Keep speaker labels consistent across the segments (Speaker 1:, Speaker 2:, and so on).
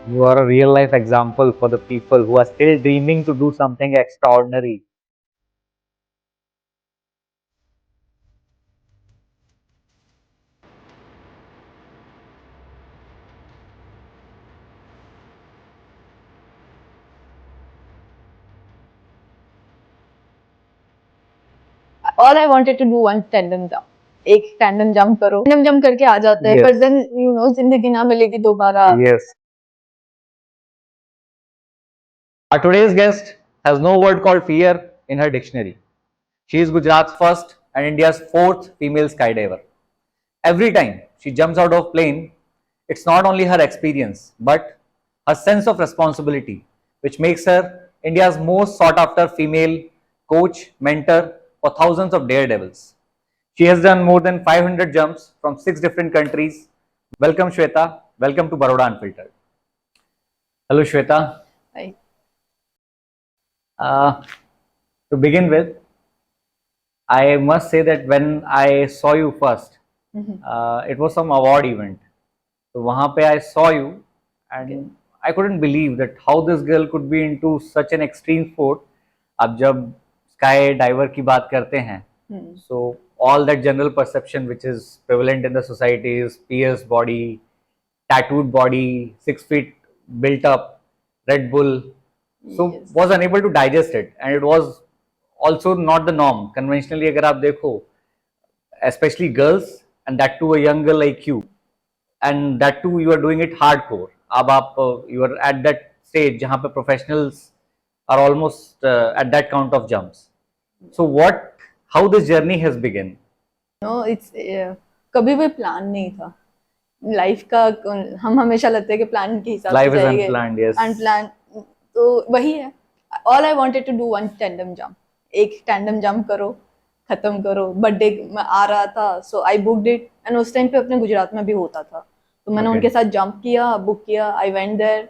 Speaker 1: You are a real life example for the people who are still dreaming to do something extraordinary.
Speaker 2: All I wanted to do once tandem jump. एक tandem jump करो, tandem jump करके आ जाते हैं,
Speaker 1: Yes.
Speaker 2: पर then जिंदगी ना मिलेगी दोबारा.
Speaker 1: Yes. Our today's guest has no word called fear in her dictionary. She is Gujarat's first and India's fourth female skydiver. Every time she jumps out of plane, it's not only her experience, but her sense of responsibility, which makes her India's most sought after female coach, mentor for thousands of daredevils. She has done more than 500 jumps from 6 different countries. Welcome, Shweta. Welcome to Baroda Unfiltered. Hello, Shweta.
Speaker 2: Right.
Speaker 1: Uh, to begin with, I must say that when I saw you first, it was some award event. So वहाँ पे I saw you and I couldn't believe that how this girl could be into such an extreme sport. अब जब sky diver की बात करते हैं, so all that general perception which is prevalent in the society is pierced body, tattooed body, 6 feet built up, Red Bull. So
Speaker 2: Yes.
Speaker 1: was unable to digest it, and it was also not the norm. Conventionally, अगर आप देखो, especially girls, and that too a young girl like you, and that too you are doing it hardcore. अब आप you are at that stage जहाँ पे professionals are almost at that count of jumps. So how this journey has begun?
Speaker 2: It's कभी भी plan नहीं था life का. हम हमेशा लगता है कि प्लान के हिसाब से
Speaker 1: Life is
Speaker 2: जाएंगे.
Speaker 1: unplanned, yes.
Speaker 2: अनप्लान. तो वही है. All I wanted to do one tandem jump. एक टैंडम जंप करो, खत्म करो. बर्थडे में आ रहा था, so I booked it. And उस टाइम पे अपने गुजरात में भी होता था, तो मैंने
Speaker 1: Okay.
Speaker 2: उनके साथ जंप किया, बुक किया. I went there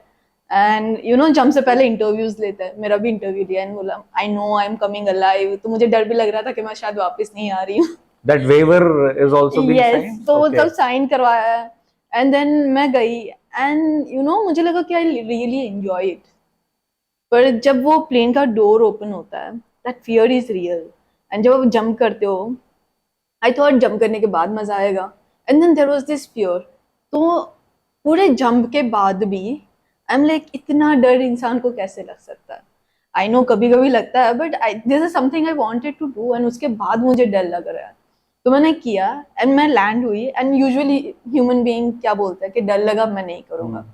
Speaker 2: and jump से पहले इंटरव्यूज लेते हैं. मेरा भी इंटरव्यू लिया एंड बोला I know I am coming alive. तो मुझे डर भी लग रहा था कि मैं शायद वापस नहीं आ रही हूँ.
Speaker 1: That waiver is also being
Speaker 2: yes,
Speaker 1: signed?
Speaker 2: तो वो
Speaker 1: Okay.
Speaker 2: सब साइन करवाया एंड देन मैं गई एंड मुझे लगा कि आई रियली एंजॉय इट. पर जब वो प्लेन का डोर ओपन होता है, that fear is real. And जब आप जंप करते हो, आई थॉट जंप करने के बाद मजा आएगा, and then there was this fear. तो पूरे जंप के बाद भी आई एम लाइक इतना डर इंसान को कैसे लग सकता है. आई नो कभी कभी लगता है, but this is something I wanted to do and उसके बाद मुझे डर लग रहा है. तो मैंने किया एंड मैं लैंड हुई. एंड यूजुअली ह्यूमन बीइंग क्या बोलता है कि डर लगा मैं नहीं करूंगा.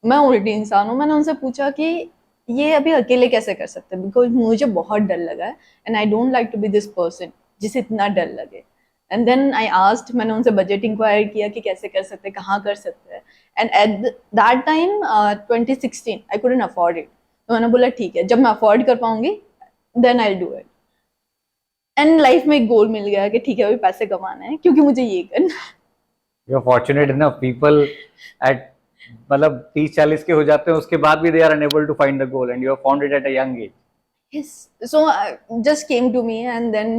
Speaker 2: मैं उल्टी इंसान हूँ. मैंने उनसे पूछा कि ये अभी अकेले कैसे कर सकते हैं, बिकॉज मुझे बहुत डर लगा है and I don't like to be this person जिसे इतना डर लगे. एंड देन आई आस्क्ड, मैंने उनसे बजट इंक्वायर किया कि कैसे कर सकते हैं, कहाँ कर सकते हैं. And at that time 2016 I couldn't afford it. तो मैंने बोला ठीक है, जब मैं अफोर्ड कर पाऊंगी then I do it. And life में एक गोल मिल गया कि ठीक है अभी पैसे कमाना है क्योंकि मुझे ये करना है.
Speaker 1: You're fortunate enough. People at मतलब 30-40 के हो जाते हैं, उसके बाद भी they are unable to find the goal, and you have found it at a young age.
Speaker 2: Yes. So just came to me and then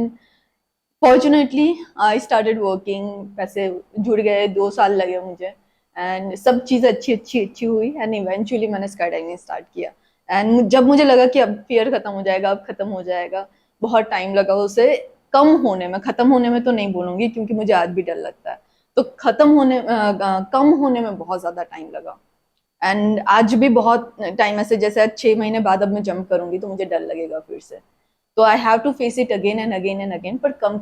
Speaker 2: fortunately I started working. पैसे जुड़ गए, 2 साल लगे मुझे एंड सब चीज़ अच्छी हुई एंड इवेंचुअली मैंने स्काई डाइविंग स्टार्ट किया. एंड जब मुझे लगा कि अब फियर खत्म हो जाएगा, अब खत्म हो जाएगा, बहुत टाइम लगा उसे कम होने में. खत्म होने में तो नहीं बोलूंगी क्योंकि मुझे आज भी डर लगता है. तो कम होने में बहुत ज्यादा टाइम लगा. एंड आज भी बहुत टाइम ऐसे, जैसे 6 महीने बाद अब मैं जंप करूंगी तो मुझे डर लगेगा फिर से. तो I have to face it again and again and again. पर कम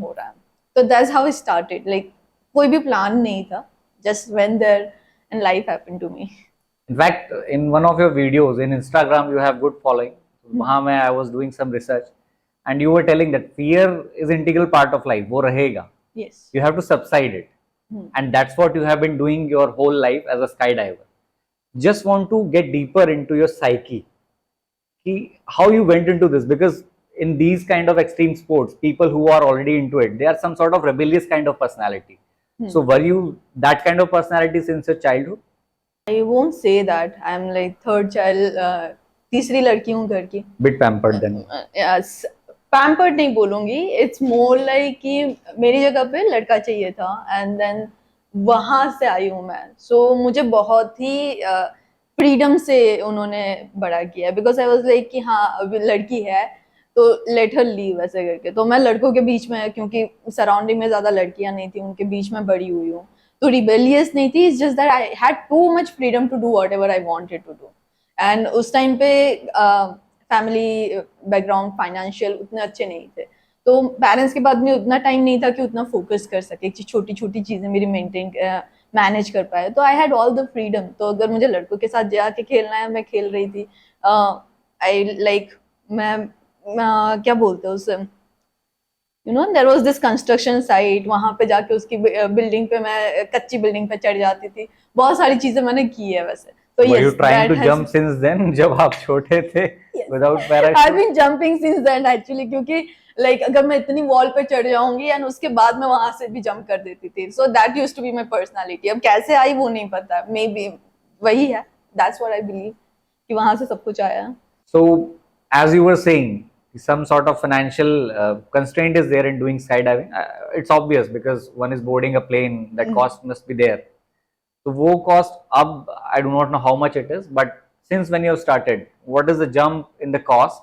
Speaker 2: हो रहा है. तो that's how it started. Like कोई भी प्लान नहीं था, just went there and life happened to me.
Speaker 1: In fact, in one of your videos in Instagram, you have good following. वहाँ मैं I was doing some research, and you were telling that fear is integral part of life. वो रहेगा.
Speaker 2: Yes.
Speaker 1: You have to subside it, and that's what you have been doing your whole life as a skydiver. Just want to get deeper into your psyche. How you went into this, because in these kind of extreme sports, people who are already into it, they are some sort of rebellious kind of personality. So were you that kind of personality since your childhood?
Speaker 2: I won't say that. I'm like third child, तीसरी लड़की हूँ घर की.
Speaker 1: Bit pampered then.
Speaker 2: Yes. Pampered नहीं बोलूंगी. It's more like कि मेरी जगह पे लड़का चाहिए था. एंड देन वहां से आई हूँ मैं. सो मुझे बहुत ही फ्रीडम से उन्होंने बड़ा किया, बिकॉज आई वाज लाइक कि हाँ अभी लड़की है तो लेट हर लीव ऐसे करके. तो मैं लड़कों के बीच में, क्योंकि सराउंडिंग में ज्यादा लड़कियां नहीं थी, उनके बीच में बड़ी हुई हूँ, तो रिबेलियस नहीं थी. It's just that I had too much freedom to do whatever I wanted to do. And उस टाइम पे फैमिली बैकग्राउंड फाइनेंशियल उतने अच्छे नहीं थे, तो पेरेंट्स के बाद में उतना टाइम नहीं था कि उतना फोकस कर सके कि छोटी छोटी चीजें मेरी मेंटेन मैनेज कर पाए. तो I had all the freedom. तो अगर मुझे लड़कों के साथ जाके खेलना है, मैं खेल रही थी. आई लाइक मैं क्या बोलते हैं उसे, you know there was this construction site, वहां पे जाके उसकी बिल्डिंग पे, मैं कच्ची बिल्डिंग पे चढ़ जाती थी. बहुत सारी चीजें मैंने की है वैसे. तो
Speaker 1: Were you
Speaker 2: yes,
Speaker 1: trying
Speaker 2: that
Speaker 1: to
Speaker 2: has,
Speaker 1: jump since then जब आप छोटे थे
Speaker 2: yes,
Speaker 1: without
Speaker 2: I've
Speaker 1: parachute?
Speaker 2: been jumping since then actually, क्योंकि लाइक अगर मैं इतनी वॉल पे चढ़ जाऊंगी एंड उसके बाद मैं वहां से भी जंप कर देती थी. So that used to be my personality. अब कैसे आई वो नहीं पता, मे बी वही है. दैट्स व्हाट आई बिलीव कि वहां से सब कुछ आया.
Speaker 1: So, as you were saying, some sort of financial constraint is there in doing skydiving. It's obvious because one is boarding a plane, that cost must be there. So, वो cost, अब I do not know how much it is, but since when you have started, what is the jump in the cost,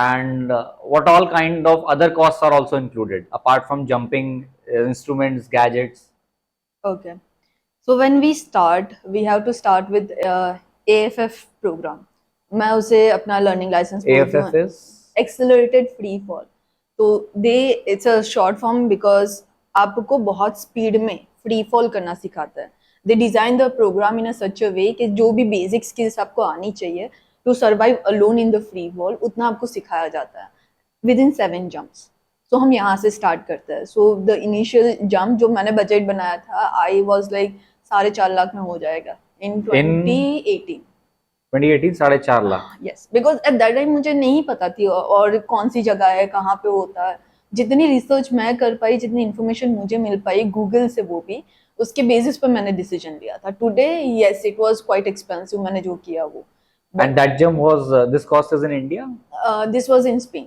Speaker 1: and what all kind of other costs are also included apart from jumping, instruments, gadgets?
Speaker 2: Okay. So when we start, we have to start with AFF program. मैं उसे अपना learning license बोलती
Speaker 1: AFF
Speaker 2: हूँ,
Speaker 1: is
Speaker 2: accelerated free fall. तो they it's a short form because आपको बहुत speed में free fall करना सिखाता है. They design the program in a such a way कि जो भी बेसिक स्किल्स आपको आनी चाहिए to survive alone in the free fall, उतना आपको सिखाया जाता है विद इन 7 जंप्स. सो हम यहाँ से स्टार्ट करते हैं. सो द इनिशियल जंप जो मैंने बजट बनाया था, आई वॉज लाइक 4.5 लाख में हो जाएगा इन 2018.
Speaker 1: 2018 4.5 lakh.
Speaker 2: Yes, because at that time मुझे नहीं पता थी और कौन सी जगह है, कहाँ पे होता है. जितनी रिसर्च मैं कर पाई, जितनी इन्फॉर्मेशन मुझे मिल पाई गूगल से, वो भी उसके बेसिस पर मैंने डिसीजन लिया था. Today yes, it was quite expensive मैंने जो किया वो.
Speaker 1: And that jump was this cost is in India,
Speaker 2: this was in Spain.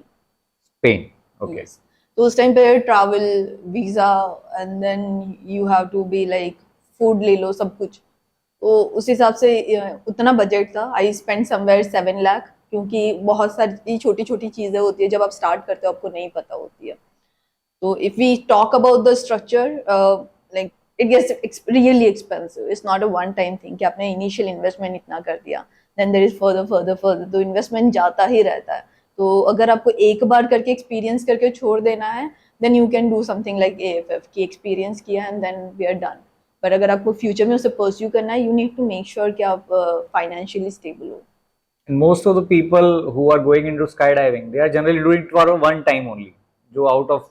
Speaker 1: Spain. Okay.
Speaker 2: Yes. तो उस टाइम पे travel, visa, and then you have to be like food ले लो, सब कुछ. तो उस हिसाब से उतना बजट था. आई स्पेंड समवेयर 7 लाख, क्योंकि बहुत सारी छोटी छोटी चीज़ें होती है जब आप स्टार्ट करते हो, आपको नहीं पता होती है. तो if we talk about the structure, like it gets really expensive. It's not a one time thing कि आपने इनिशियल इन्वेस्टमेंट इतना कर दिया, then there is further further further, तो इन्वेस्टमेंट जाता ही रहता है. तो अगर आपको एक बार करके एक्सपीरियंस करके छोड़ देना है, then you can do something like AFF की एक्सपीरियंस किया and then we are done. पर अगर आपको फ्यूचर में उसे परस्यू करना है, you need to make sure कि आप फाइनेंशियली स्टेबल हो.
Speaker 1: And most of the people who are going into skydiving, they are generally doing it for a one time only. जो out of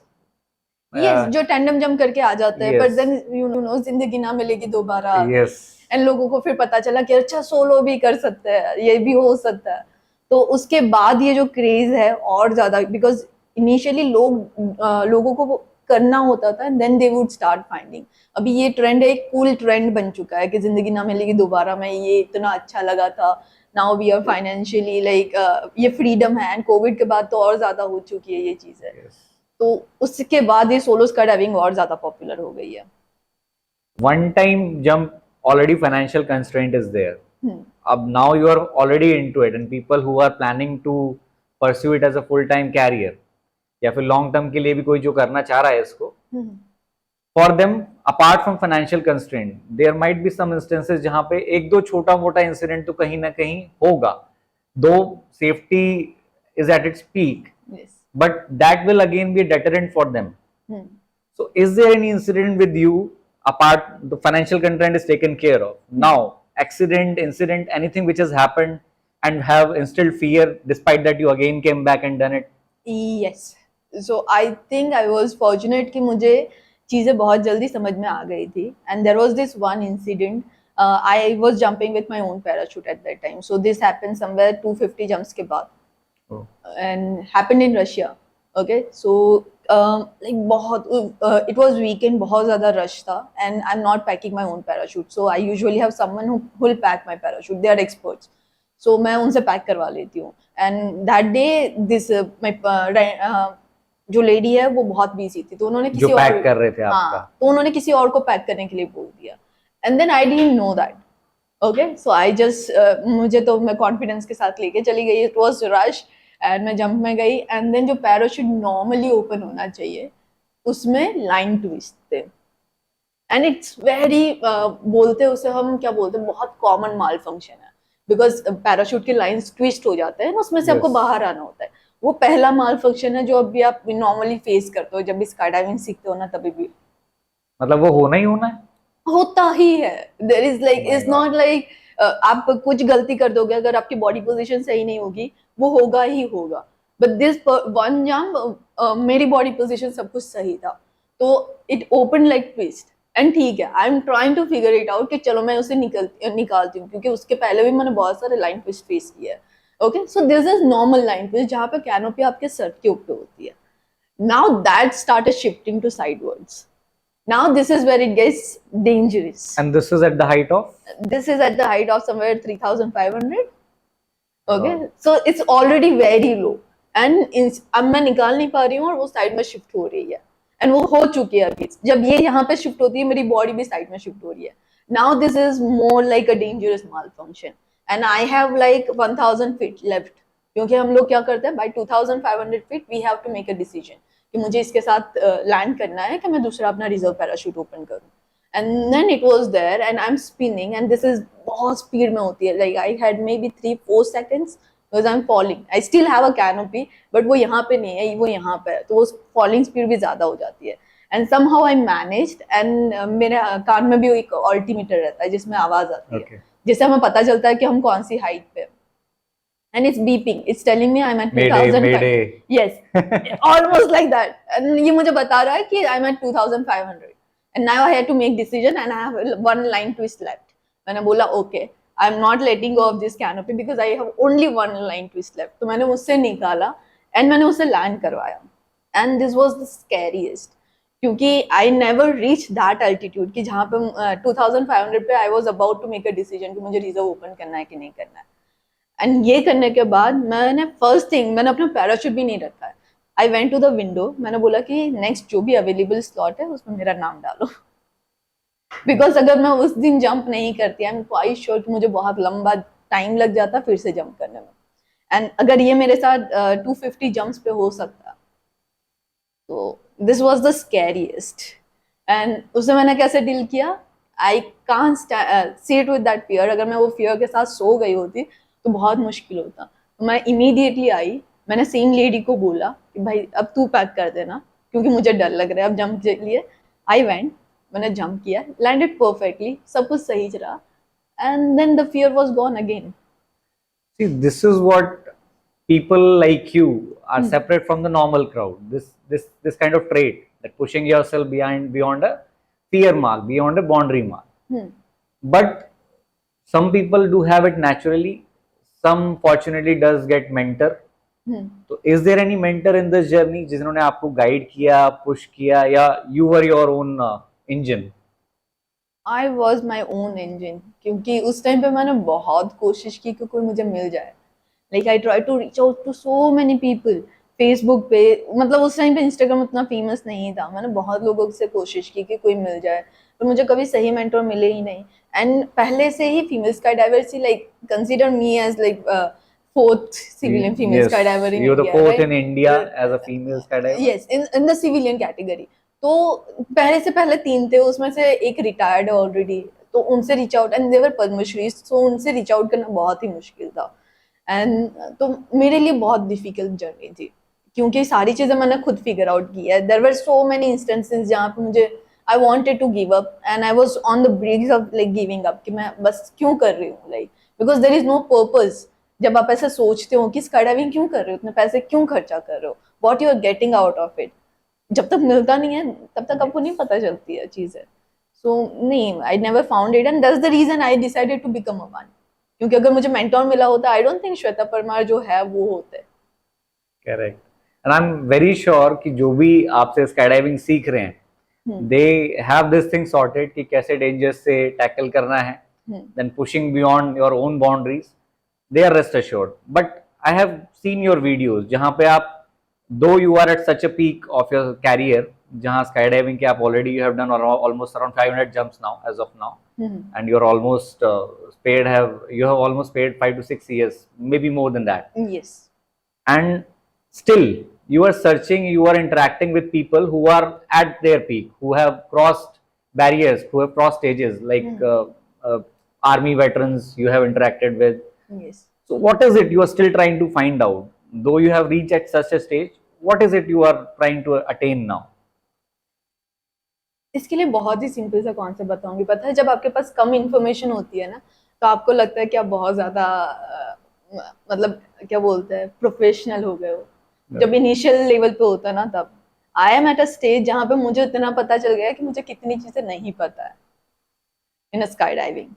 Speaker 2: यस, जो tandem jump करके आ जाता है,
Speaker 1: yes.
Speaker 2: पर then you know जिंदगी ना मिलेगी दोबारा.
Speaker 1: yes,
Speaker 2: एंड लोगों को फिर पता चला कि अच्छा सोलो भी कर सकते हैं, ये भी हो सकता है. तो उसके बाद ये जो क्रेज है और ज्यादा, बिकॉज इनिशियली लोगों को वो करना होता था and then they would start finding. अभी ये ट्रेंड है, एक कूल ट्रेंड बन चुका है कि जिंदगी ना मिलेगी दोबारा में, ये इतना अच्छा लगा था. Now we are financially like, ये फ्रीडम है. एंड कोविड के बाद तो और ज्यादा हो चुकी है ये चीज है.
Speaker 1: yes.
Speaker 2: तो उसके बाद ये सोलो स्काईडाइविंग और ज्यादा पॉपुलर हो गई है.
Speaker 1: One time jump, already financial constraint is there.
Speaker 2: Hmm.
Speaker 1: Ab now you are already into it, and people who are planning to pursue it as a full time career, या फिर long term के लिए भी कोई जो करना चाह रहा है इसको,
Speaker 2: हम्म.
Speaker 1: for them apart from financial constraint, there might be some instances जहाँ पे एक दो छोटा मोटा इंसिडेंट तो कहीं ना कहीं होगा, though safety is at its peak,
Speaker 2: Yes.
Speaker 1: but that will again be a deterrent for them.
Speaker 2: Hmm.
Speaker 1: So is there any incident with you apart the financial constraint is taken care of? Now accident, incident, anything which has happened and have instilled fear, despite that you again came back and done it?
Speaker 2: Yes. So I think I was fortunate कि मुझे चीजें बहुत जल्दी समझ में आ गई थी. And there was this one incident. I was jumping with my own parachute at that time. So this happened somewhere 250 jumps के बाद.
Speaker 1: Oh.
Speaker 2: And happened in Russia. Okay. So like बहुत it was weekend, बहुत ज़्यादा rush था, and I'm not packing my own parachute. So I usually have someone who will pack my parachute. They are experts. So मैं उनसे pack करवा लेती हूँ. And that day this my जो lady है वो बहुत बिजी थी, तो उन्होंने
Speaker 1: जो
Speaker 2: किसी
Speaker 1: पैक
Speaker 2: और,
Speaker 1: कर रहे थे आपका।
Speaker 2: हाँ, तो उन्होंने किसी और को पैक करने के लिए बोल दिया। And then I didn't know that. Okay, so I just, मुझे तो मैं कॉन्फिडेंस के साथ लेके चली गई, इट वाज रश, एंड मैं जंप में गई। एंड देन जो पैराशूट नॉर्मली ओपन होना चाहिए उसमें लाइन ट्विस्ट थे, एंड इट्स वेरी, बोलते हैं उसे, हम क्या बोलते हैं, बहुत कॉमन माल फंक्शन है, बिकॉज पैराशूट की लाइंस ट्विस्ट हो जाते हैं, उसमें से आपको
Speaker 1: Yes.
Speaker 2: बाहर आना होता है। वो पहला माल फंक्शन है जो अभी आप नॉर्मली फेस करते हो जब भी स्काई डाइविंग सीखते हो ना, तभी भी
Speaker 1: मतलब वो होना ही होना है।
Speaker 2: होता ही है। There is like,
Speaker 1: Oh my
Speaker 2: it's
Speaker 1: God.
Speaker 2: Not like आप कुछ गलती कर दोगे, अगर आपकी बॉडी पोजीशन सही नहीं होगी वो होगा ही होगा। बट दिस वन जंप, मेरी बॉडी पोजीशन सब कुछ सही था, तो it open like twist. And ठीक है, I am trying to figure it out कि चलो मैं उसे निकालती हूँ, क्योंकि उसके पहले भी मैंने बहुत सारे लाइन ट्विस्ट फेस किया है। Okay, so this is normal line twist जहाँ पे कैनोपी आपके सर के ऊपर होती है। Now that started shifting to sidewards. Now this is where it gets dangerous.
Speaker 1: And this is at the height of?
Speaker 2: This is at the height of somewhere 3,500. Okay,
Speaker 1: God.
Speaker 2: so it's already very low. And अब मैं निकाल नहीं पा रही हूँ और वो side में शिफ्ट हो रही है, एंड वो हो चुकी है अभी। जब ये यहाँ पे शिफ्ट होती है मेरी बॉडी भी साइड में शिफ्ट हो रही है। Now this is more like a dangerous malfunction, and I have like 1,000 feet left, क्योंकि हम लोग क्या करते हैं, by 2,500 feet we have to make a decision कि मुझे इसके साथ लैंड करना है कि मैं दूसरा अपना रिजर्व पैराशूट ओपन करूं। And then it was there and I am spinning, and this is बहुत स्पीड में होती है, like I had maybe 3-4 seconds because I am falling. I still have a canopy, but वो यहाँ पे नहीं है, वो यहाँ पे है, तो वो फॉलिंग स्पीड भी ज्यादा हो जाती है। And somehow I managed, and मेरे कान में भी एक अल्टीमीटर रहता है जिसमें आवाज आती है,
Speaker 1: Okay.
Speaker 2: जिससे हमें पता चलता है कि हम कौन सी हाइट पे। And it's beeping, it's telling me I'm at
Speaker 1: Mayday,
Speaker 2: 2,500.
Speaker 1: mayday.
Speaker 2: Yes, almost like that. And ये मुझे बता रहा है कि I'm at 2,500. And now I had to make decision and I have one line twist left. मैंने बोला okay, I'm not letting go of this canopy because I have only one line twist left. तो मैंने उससे निकाला and मैंने उसे land करवाया. And this was the scariest. क्योंकि I never reached that altitude कि जहाँ पे 2,500 पे I was about to make a decision कि मुझे reserve open करना है कि नहीं करना है। एंड ये करने के बाद मैंने फर्स्ट थिंग, मैंने अपना पैराशूट भी नहीं रखा है। I went to the window, मैंने बोला कि नेक्स्ट जो भी अवेलेबल स्लॉट है उसमें मेरा नाम डालो, बिकॉज अगर मैं उस दिन जंप नहीं करती, आई एम क्वाइट श्योर कि मुझे बहुत लंबा टाइम लग जाता फिर से जंप करने में। एंड अगर ये मेरे साथ 250 जंप्स पे हो सकता, तो दिस वॉज द स्कैरिएस्ट। एंड उसे मैंने कैसे डील किया, I can't sit with that fear. अगर मैं वो फियर के साथ सो गई होती तो बहुत मुश्किल होता। तो मैं इमीडिएटली आई, मैंने सेम लेडी को बोला कि भाई अब तू पैक कर देना क्योंकि मुझे डर लग रहा है अब जंप के लिए। आई वेंट, मैंने जंप किया, लैंडेड परफेक्टली, सब कुछ सही चला, and then the fear was gone again.
Speaker 1: See, this is what people like you are separate from the normal crowd. This kind of trait, that pushing yourself beyond a fear mark, beyond a boundary mark. But some people do have it naturally. Some fortunately does get mentor. So is there any mentor in this journey जिन्होंने आपको guide किया, push किया, या you were your own engine?
Speaker 2: I was my own engine, क्योंकि उस time पे मैंने बहुत कोशिश की कि कोई मुझे मिल जाए। Like I try to reach out to so many people Facebook पे, मतलब उस टाइम पे इंस्टाग्राम उतना फेमस नहीं था। मैंने बहुत लोगों से कोशिश की कि कोई मिल जाए, पर मुझे कभी सही मेंटर मिले ही नहीं। एंड पहले से ही female sky divers like consider me as like fourth civilian female
Speaker 1: Yes,
Speaker 2: skydiver in
Speaker 1: you're the
Speaker 2: India,
Speaker 1: fourth
Speaker 2: right?
Speaker 1: in India as a female skydiver.
Speaker 2: Yes, in the civilian category. तो पहले से पहले 3 थे, उसमें से एक रिटायर्ड है already, तो उनसे रीच आउट, एंड देवर पद्मश्री, तो उनसे रीच आउट करना बहुत ही मुश्किल था। एंड तो मेरे लिए बहुत डिफिकल्ट जर्नी थी, क्योंकि सारी चीजें मैंने खुद फिगर आउट की है। There were so many instances जहाँ पे मुझे I wanted to give up, and I was on the brink of like giving up कि मैं बस क्यों कर रही हूँ, like because there is no purpose. जब आप ऐसे सोचते हो कि स्काई डाइविंग क्यों कर रहे हो, इतने पैसे क्यों खर्चा कर रहे हो, what you are getting out of it, जब तक मिलता नहीं है तब तक आपको नहीं पता चलती है चीजें। सो नहीं, I never found it, and that's the reason I decided to become a one. क्योंकि अगर मुझे मेंटोर मिला होता, I don't think Shweta Parmar जो है वो होते।
Speaker 1: Correct, and I am very sure कि जो भी आपसे स्काई डाइविंग सीख रहे हैं, they have this thing sorted कि कैसे डेंजर से टैकल करना है, then pushing beyond your own boundaries, they are rest assured. But I have seen your videos जहाँ पे आप though you are at such a peak of your career, जहाँ skydiving के आप already you have done almost around 500 jumps now as of now, and you're almost you have almost paid 5 to 6 years, maybe more than that,
Speaker 2: Yes.
Speaker 1: and still you are searching, you are interacting with people who are at their peak, who have crossed barriers, who have crossed stages, like army veterans you have interacted with.
Speaker 2: Yes.
Speaker 1: So what is it you are still trying to find out? Though you have reached at such a stage, what is it you are trying to attain now?
Speaker 2: इसके लिए बहुत ही simple सा concept बताऊंगी। पता है, जब आपके पास कम information होती है ना, तो आपको लगता है कि आप बहुत ज्यादा मतलब क्या बोलते हैं, प्रोफेशनल हो गए हो। जब इनिशियल लेवल पे होता है ना, तब I am at a stage जहाँ पे मुझे इतना पता चल गया कि मुझे कितनी चीजें नहीं पता है इन स्काई डाइविंग।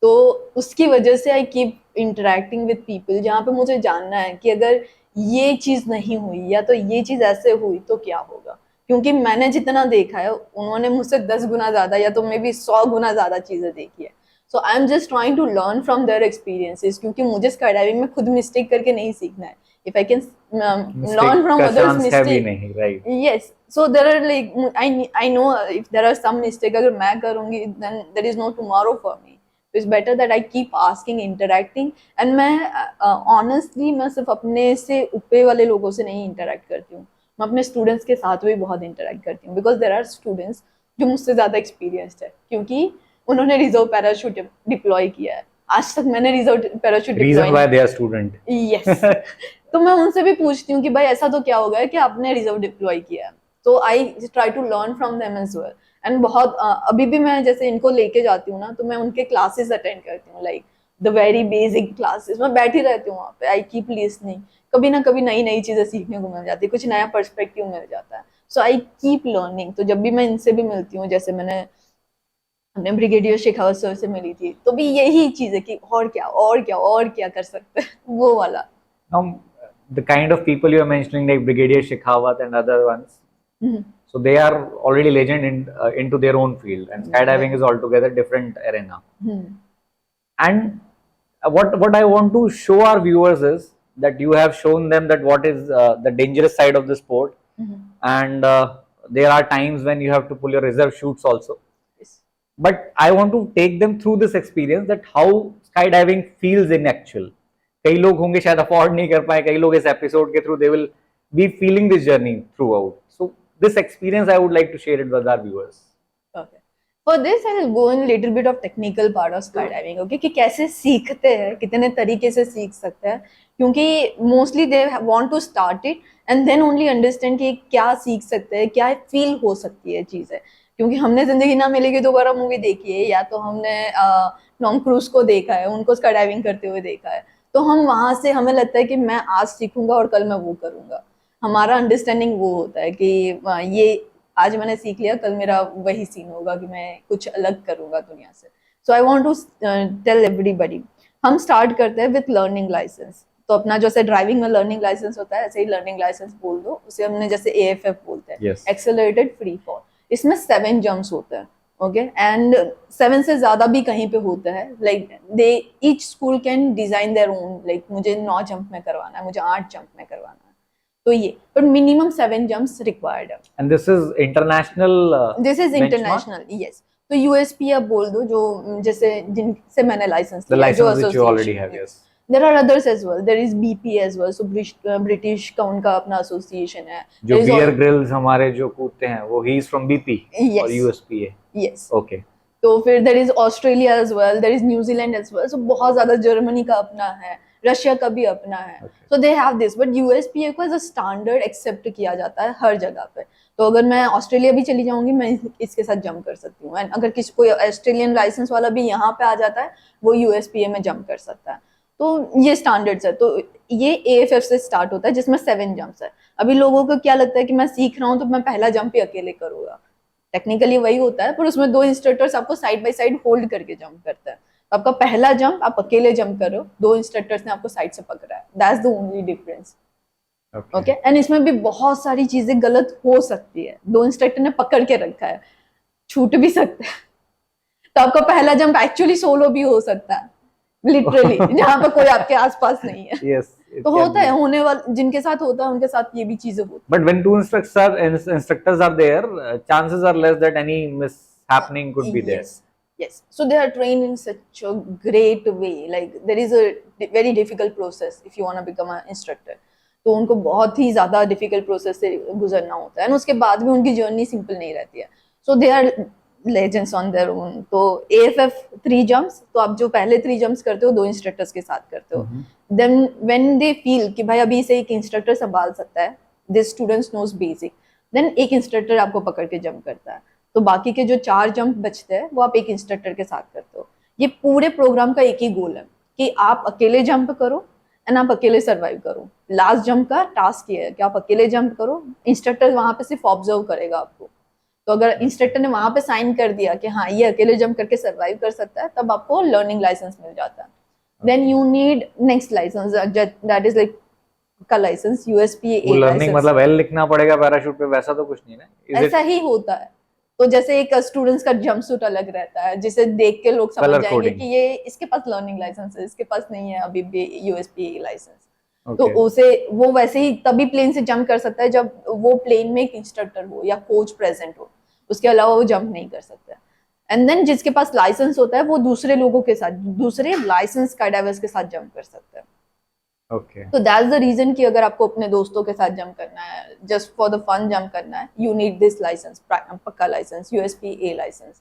Speaker 2: तो उसकी वजह से I keep interacting with people, जहाँ पे मुझे जानना है कि अगर ये चीज नहीं हुई या तो ये चीज ऐसे हुई तो क्या होगा। क्योंकि मैंने जितना देखा है, उन्होंने मुझसे 10 गुना ज्यादा या तो मे बी 100 गुना ज्यादा चीजें देखी है। So I am just trying to learn from their experiences, क्योंकि मुझे स्काई डाइविंग में खुद मिस्टेक करके नहीं सीखना है। If I can learn from others mistake,
Speaker 1: नहीं, right?
Speaker 2: yes, so there are like I know if there are some mistake अगर मैं करूँगी then there is no tomorrow for me. So it's better that I keep asking, interacting, and मैं honestly मैं सिर्फ अपने से ऊपर वाले लोगों से नहीं interact करती हूँ, मैं अपने स्टूडेंट्स के साथ भी बहुत interact करती हूँ, because there are students जो मुझसे ज़्यादा experienced है, क्योंकि उन्होंने रिजर्व पैराशूट डिप्लॉय किया है। आज तक मैंने reserve parachute
Speaker 1: reason why they are student,
Speaker 2: yes. तो मैं उनसे भी पूछती हूँ कि भाई ऐसा तो क्या हो गया कि आपने रिजर्व डिप्लॉय किया है। तो I try to learn from them as well. And बहुत अभी भी मैं जैसे इनको लेके जाती हूँ ना, तो मैं उनके क्लासेस अटेंड करती हूँ, like the very basic classes. मैं बैठी रहती हूँ वहाँ पे, आई कीप लिसनिंग। कभी ना कभी नई नई चीजें सीखने को मिल जाती है, कुछ नया पर्सपेक्टिव मिल जाता है। So I keep learning. तो जब भी मैं इनसे भी मिलती हूँ, जैसे मैंने अपने ब्रिगेडियर शेखावत सर से मिली थी, तो भी यही चीज है कि और क्या और क्या और क्या कर सकते हैं, वो वाला।
Speaker 1: The kind of people you are mentioning, like Brigadier Shekhawat and other ones, so they are already legend into their own field, and skydiving is altogether different arena. And what I want to show our viewers is that you have shown them that what is the dangerous side of the sport, and there are times when you have to pull your reserve chutes also.
Speaker 2: Yes.
Speaker 1: But I want to take them through this experience, that how skydiving feels in actual. कई लोग होंगे शायद afford नहीं कर पाए, कई लोग इस एपिसोड के through they will be feeling this journey throughout. So this experience I would like to share it with our viewers.
Speaker 2: Okay. For this, I will go in little bit of technical part of skydiving, okay? कि कैसे सीखते हैं, कितने तरीके से सीख सकते हैं, क्योंकि mostly they want to start it and then only understand कि क्या सीख सकते हैं, क्या फील हो सकती है चीजें। क्योंकि हमने जिंदगी ना मिलेगी दोबारा मूवी देखी है, या तो हमने टॉम क्रूज को देखा है, उनको स्काईडाइविंग करते हुए देखा है, तो हम वहां से हमें लगता है कि मैं आज सीखूंगा और कल मैं वो करूंगा। हमारा अंडरस्टैंडिंग वो होता है कि ये आज मैंने सीख लिया, कल मेरा वही सीन होगा कि मैं कुछ अलग करूंगा दुनिया से। So I want to tell everybody, हम स्टार्ट करते हैं विथ लर्निंग लाइसेंस। तो अपना जैसे ड्राइविंग में लर्निंग लाइसेंस होता है, ऐसे ही लर्निंग लाइसेंस बोल दो, उसे हमने जैसे AFF बोलते हैं, एक्सेलरेटेड फ्री फॉल। इसमें 7 जंप्स होते हैं, ओके, एंड 7 से ज्यादा भी कहीं पे होता है। Like they each school can design their own, like मुझे 9 जंप में करवाना है, मुझे 8 जंप में करवाना है, तो ये, but minimum 7 jumps required है।
Speaker 1: And this is international
Speaker 2: this is international, yes। तो USP आप बोल दो, जो जैसे जिनसे मैंने लाइसेंस
Speaker 1: the
Speaker 2: लिया, जो
Speaker 1: license which you already have, yes.
Speaker 2: There are others as well, there is BP as well, so British का उनका अपना एसोसिएशन है।
Speaker 1: जो बियर ग्रिल्स हमारे जो कूदते हैं, वो he is from BP
Speaker 2: yes,
Speaker 1: और USPA,
Speaker 2: yes,
Speaker 1: okay।
Speaker 2: तो फिर there is Australia as well, there is New Zealand as well, so बहुत ज्यादा, जर्मनी का अपना है, रशिया का भी अपना है। So they have this, but USPA को एज अ स्टैंडर्ड एक्सेप्ट किया जाता है हर जगह पे। तो अगर मैं ऑस्ट्रेलिया भी चली जाऊंगी, मैं इसके साथ जंप कर सकती हूँ, एंड अगर किसी कोई ऑस्ट्रेलियन लाइसेंस वाला भी यहाँ पे आ जाता है, वो USPA में जंप कर सकता है। तो ये स्टैंडर्ड्स है। तो ये AFF से स्टार्ट होता है, जिसमें 7 जंप्स है। अभी लोगों को क्या लगता है कि मैं सीख रहा हूँ तो मैं पहला जंप ही अकेले करूंगा, टेक्निकली वही होता है, पर उसमें 2 इंस्ट्रक्टर्स आपको साइड बाय साइड होल्ड करके जंप करते हैं। आपका पहला जंप आप अकेले जंप कर रहे हो, 2 इंस्ट्रक्टर्स ने आपको साइड से पकड़ा है, that's the only difference, okay. And इसमें भी बहुत सारी चीजें गलत हो सकती है, 2 इंस्ट्रक्टर ने पकड़ के रखा है, छूट भी सकता है। तो आपका पहला जंप एक्चुअली सोलो भी हो सकता है, लिटरली, जहाँ पे कोई आपके आसपास नहीं है।
Speaker 1: Yes, it
Speaker 2: तो
Speaker 1: can
Speaker 2: होता है,
Speaker 1: be.
Speaker 2: होने वाले जिनके साथ होता है उनके साथ ये भी चीजें होती
Speaker 1: But when two instructors are there, chances are less that any mishappening could be
Speaker 2: हैं.
Speaker 1: there.
Speaker 2: Yes, so they are trained in such a great way. Like there is a very difficult process if you want to become an instructor. तो उनको बहुत ही ज्यादा difficult process से गुजरना होता है, और उसके बाद भी उनकी जर्नी सिंपल नहीं रहती है. So they are legends on their own. तो AFF 3 जंप्स, तो आप जो पहले 3 जंप्स करते हो 2 इंस्ट्रक्टर्स के साथ करते हो. देन व्हेन दे फील कि भाई अभी से एक इंस्ट्रक्टर संभाल सकता है, this students knows basic, then एक इंस्ट्रक्टर आपको पकड़ के जंप करता है. तो बाकी के जो 4 जंप बचते हैं वो आप एक इंस्ट्रक्टर के साथ करते हो. ये पूरे प्रोग्राम का एक ही गोल है कि आप अकेले जंप करो एंड आप अकेले सर्वाइव करो. लास्ट जंप का टास्क ये है कि आप अकेले जंप करो, इंस्ट्रक्टर वहां पे सिर्फ ऑब्जर्व करेगा आपको. तो अगर इंस्ट्रक्टर ने वहां पे साइन कर दिया कि हाँ ये अकेले जंप करके सर्वाइव कर सकता है, तब आपको लर्निंग लाइसेंस मिल जाता है. Then you need next license, that is like का लाइसेंस, USPA
Speaker 1: वो लर्निंग
Speaker 2: लाइसेंस.
Speaker 1: मतलब L लिखना पड़ेगा पैराशूट पे, वैसा तो कुछ नहीं ना? Is it
Speaker 2: ऐसा ही होता है. तो जैसे एक स्टूडेंट्स का जंप सूट अलग रहता है, जिसे देख के लोग समझ
Speaker 1: Color
Speaker 2: जाएंगे
Speaker 1: coding.
Speaker 2: कि ये इसके पास लर्निंग लाइसेंस है, इसके पास नहीं है अभी भी USPA लाइसेंस. तो
Speaker 1: okay.
Speaker 2: उसे वो वैसे ही तभी प्लेन से जंप कर सकता है जब वो प्लेन में एक इंस्ट्रक्टर हो या कोच प्रेजेंट हो. उसके अलावा वो जंप नहीं कर सकता. एंड देन जिसके पास लाइसेंस होता है वो दूसरे लोगों के साथ, दूसरे लाइसेंस स्काईडाइवर्स के साथ जंप कर सकता है.
Speaker 1: Okay.
Speaker 2: तो दैट्स द रीजन कि अगर आपको अपने दोस्तों के साथ जंप करना है, just for the fun jump करना है, यू नीड दिस लाइसेंस, पक्का लाइसेंस, USPA लाइसेंस.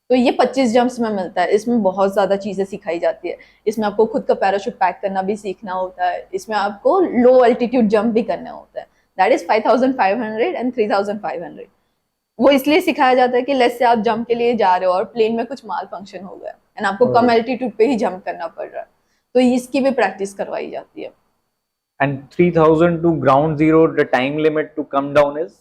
Speaker 2: तो ये 25 जंप्स में मिलता है. इसमें बहुत ज्यादा चीजें सिखाई जाती है. इसमें आपको खुद का पैराशूट पैक करना भी सीखना होता है. इसमें आपको लो अल्टीट्यूड जंप भी करना होता है. That is 5500 and 3500. वो इसलिए सिखाया जाता है कि लेट्स से आप जंप के लिए जा रहे हो और प्लेन में कुछ माल फंक्शन हो गया एंड आपको कम एल्टीट्यूड पे ही जंप करना पड़ रहा है, तो इसकी भी प्रैक्टिस करवाई जाती है.
Speaker 1: And 3000 to ground zero, the time limit to come down is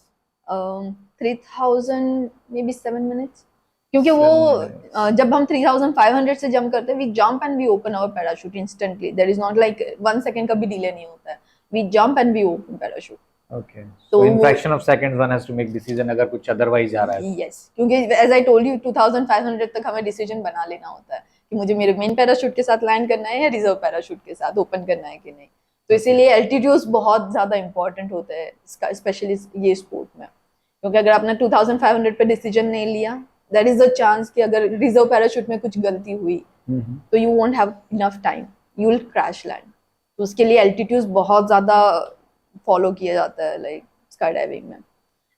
Speaker 2: 3000 maybe 7 minutes. क्योंकि वो जब हम 3500 से जंप करते हैं, we jump and we open our parachute instantly. There is not like 1 second का भी डिले नहीं होता है. We jump and we open parachute.
Speaker 1: okay.
Speaker 2: तो
Speaker 1: So in
Speaker 2: वो-
Speaker 1: fraction of seconds one has to make decision अगर कुछ otherwise जा रहा है.
Speaker 2: यस, क्योंकि एज आई टोल्ड यू 2500 तक हमें डिसीजन बना लेना होता है कि मुझे मेरे मेन पैराशूट के साथ लैंड करना है या रिजर्व पैराशूट के साथ ओपन करना है कि नहीं. तो इसीलिए एल्टीट्यूड्स बहुत ज्यादा इंपॉर्टेंट होते हैं स्पेशली ये स्पोर्ट में. क्योंकि अगर आपने 2500 पे डिसीजन नहीं लिया, देयर इज अ चांस कि अगर रिजर्व पैराशूट में कुछ गलती हुई तो you won't have enough time, you will crash land. तो उसके लिए एल्टीट्यूड्स बहुत ज्यादा फॉलो किया जाता है लाइक स्काई डाइविंग में.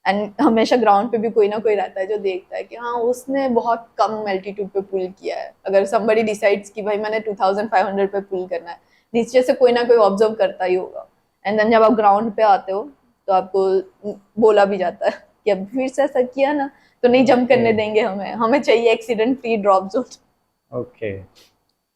Speaker 2: एंड हमेशा ग्राउंड पे भी कोई ना कोई रहता है जो देखता है कि हाँ उसने बहुत कम एल्टीट्यूड पे पुल किया है. अगर somebody decides कि भाई मैंने 2500 पे पुल करना है, नीचे से कोई ना कोई ऑब्जर्व करता ही होगा. एंड देन जब आप ग्राउंड पे आते हो तो आपको बोला भी जाता है कि अब फिर से ऐसा किया ना तो नहीं जंप करने देंगे, हमें चाहिए accident free drop zone.
Speaker 1: Okay.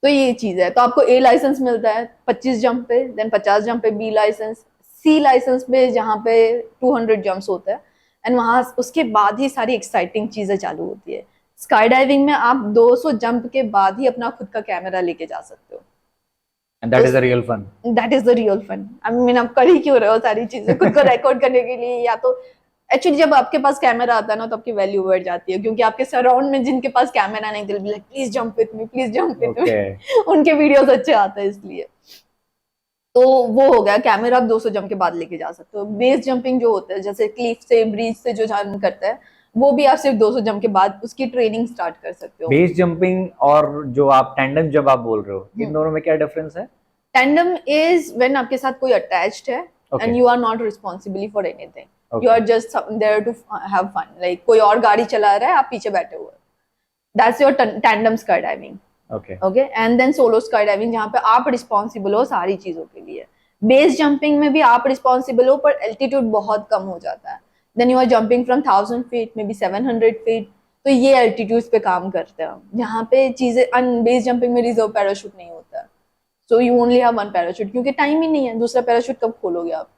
Speaker 2: तो ये चीज है. तो आपको A लाइसेंस मिलता है 25 जंप पे, देन 50 जंप पे B लाइसेंस, C लाइसेंस पे जहाँ पे 200 जंप्स होता है. एंड वहां उसके बाद ही सारी एक्साइटिंग चीजें चालू होती है. स्काई डाइविंग में आप 200 जंप के बाद ही अपना खुद का कैमरा लेके जा सकते हो.
Speaker 1: And that is the real fun.
Speaker 2: That is the real fun. I mean आप कर ही क्यों रहे हो सारी चीजें खुद को रिकॉर्ड करने के लिए? या तो एक्चुअली जब आपके पास कैमरा आता है ना तो आपकी वैल्यू बढ़ जाती है, क्योंकि आपके सराउंड में जिनके पास कैमरा नहीं, दिल like please jump with me, please jump with me.
Speaker 1: Okay.
Speaker 2: उनके वीडियोस अच्छे आते हैं इसलिए. तो वो हो गया, कैमरा आप 200 जंप के बाद लेके जा सकते हो. बेस जंपिंग जो होता है, जैसे क्लिफ से ब्रिज से जो जंप करता है, वो भी आप सिर्फ 200 जंप के बाद उसकी ट्रेनिंग स्टार्ट कर सकते हो.
Speaker 1: बेस जंपिंग और जो आप टैंडम जब आप बोल रहे हो, इन दोनों में क्या डिफरेंस है?
Speaker 2: टैंडम इज व्हेन आपके साथ कोई अटैच्ड है
Speaker 1: Okay.
Speaker 2: And you are not responsible for anything.
Speaker 1: Okay.
Speaker 2: You are just there to have fun. Like कोई और गाड़ी चला रहा है, आप पीछे बैठे हुए. That's your tandem skydiving.
Speaker 1: Okay.
Speaker 2: Okay. And then solo skydiving जहाँ पे आप रिस्पॉन्सिबल हो सारी चीजों के लिए. बेस जंपिंग में भी आप रिस्पॉन्सिबल हो पर एल्टीट्यूड बहुत कम हो जाता है. Then you are jumping from 1000 feet, maybe 700 feet. तो ये एल्टीट्यूड्स पे काम करते हैं जहाँ पे चीजें. बेस जंपिंग में रिजर्व पैराशूट नहीं होता है, so you only have one parachute, क्योंकि टाइम ही नहीं है. दूसरा पैराशूट कब खोलोगे आप?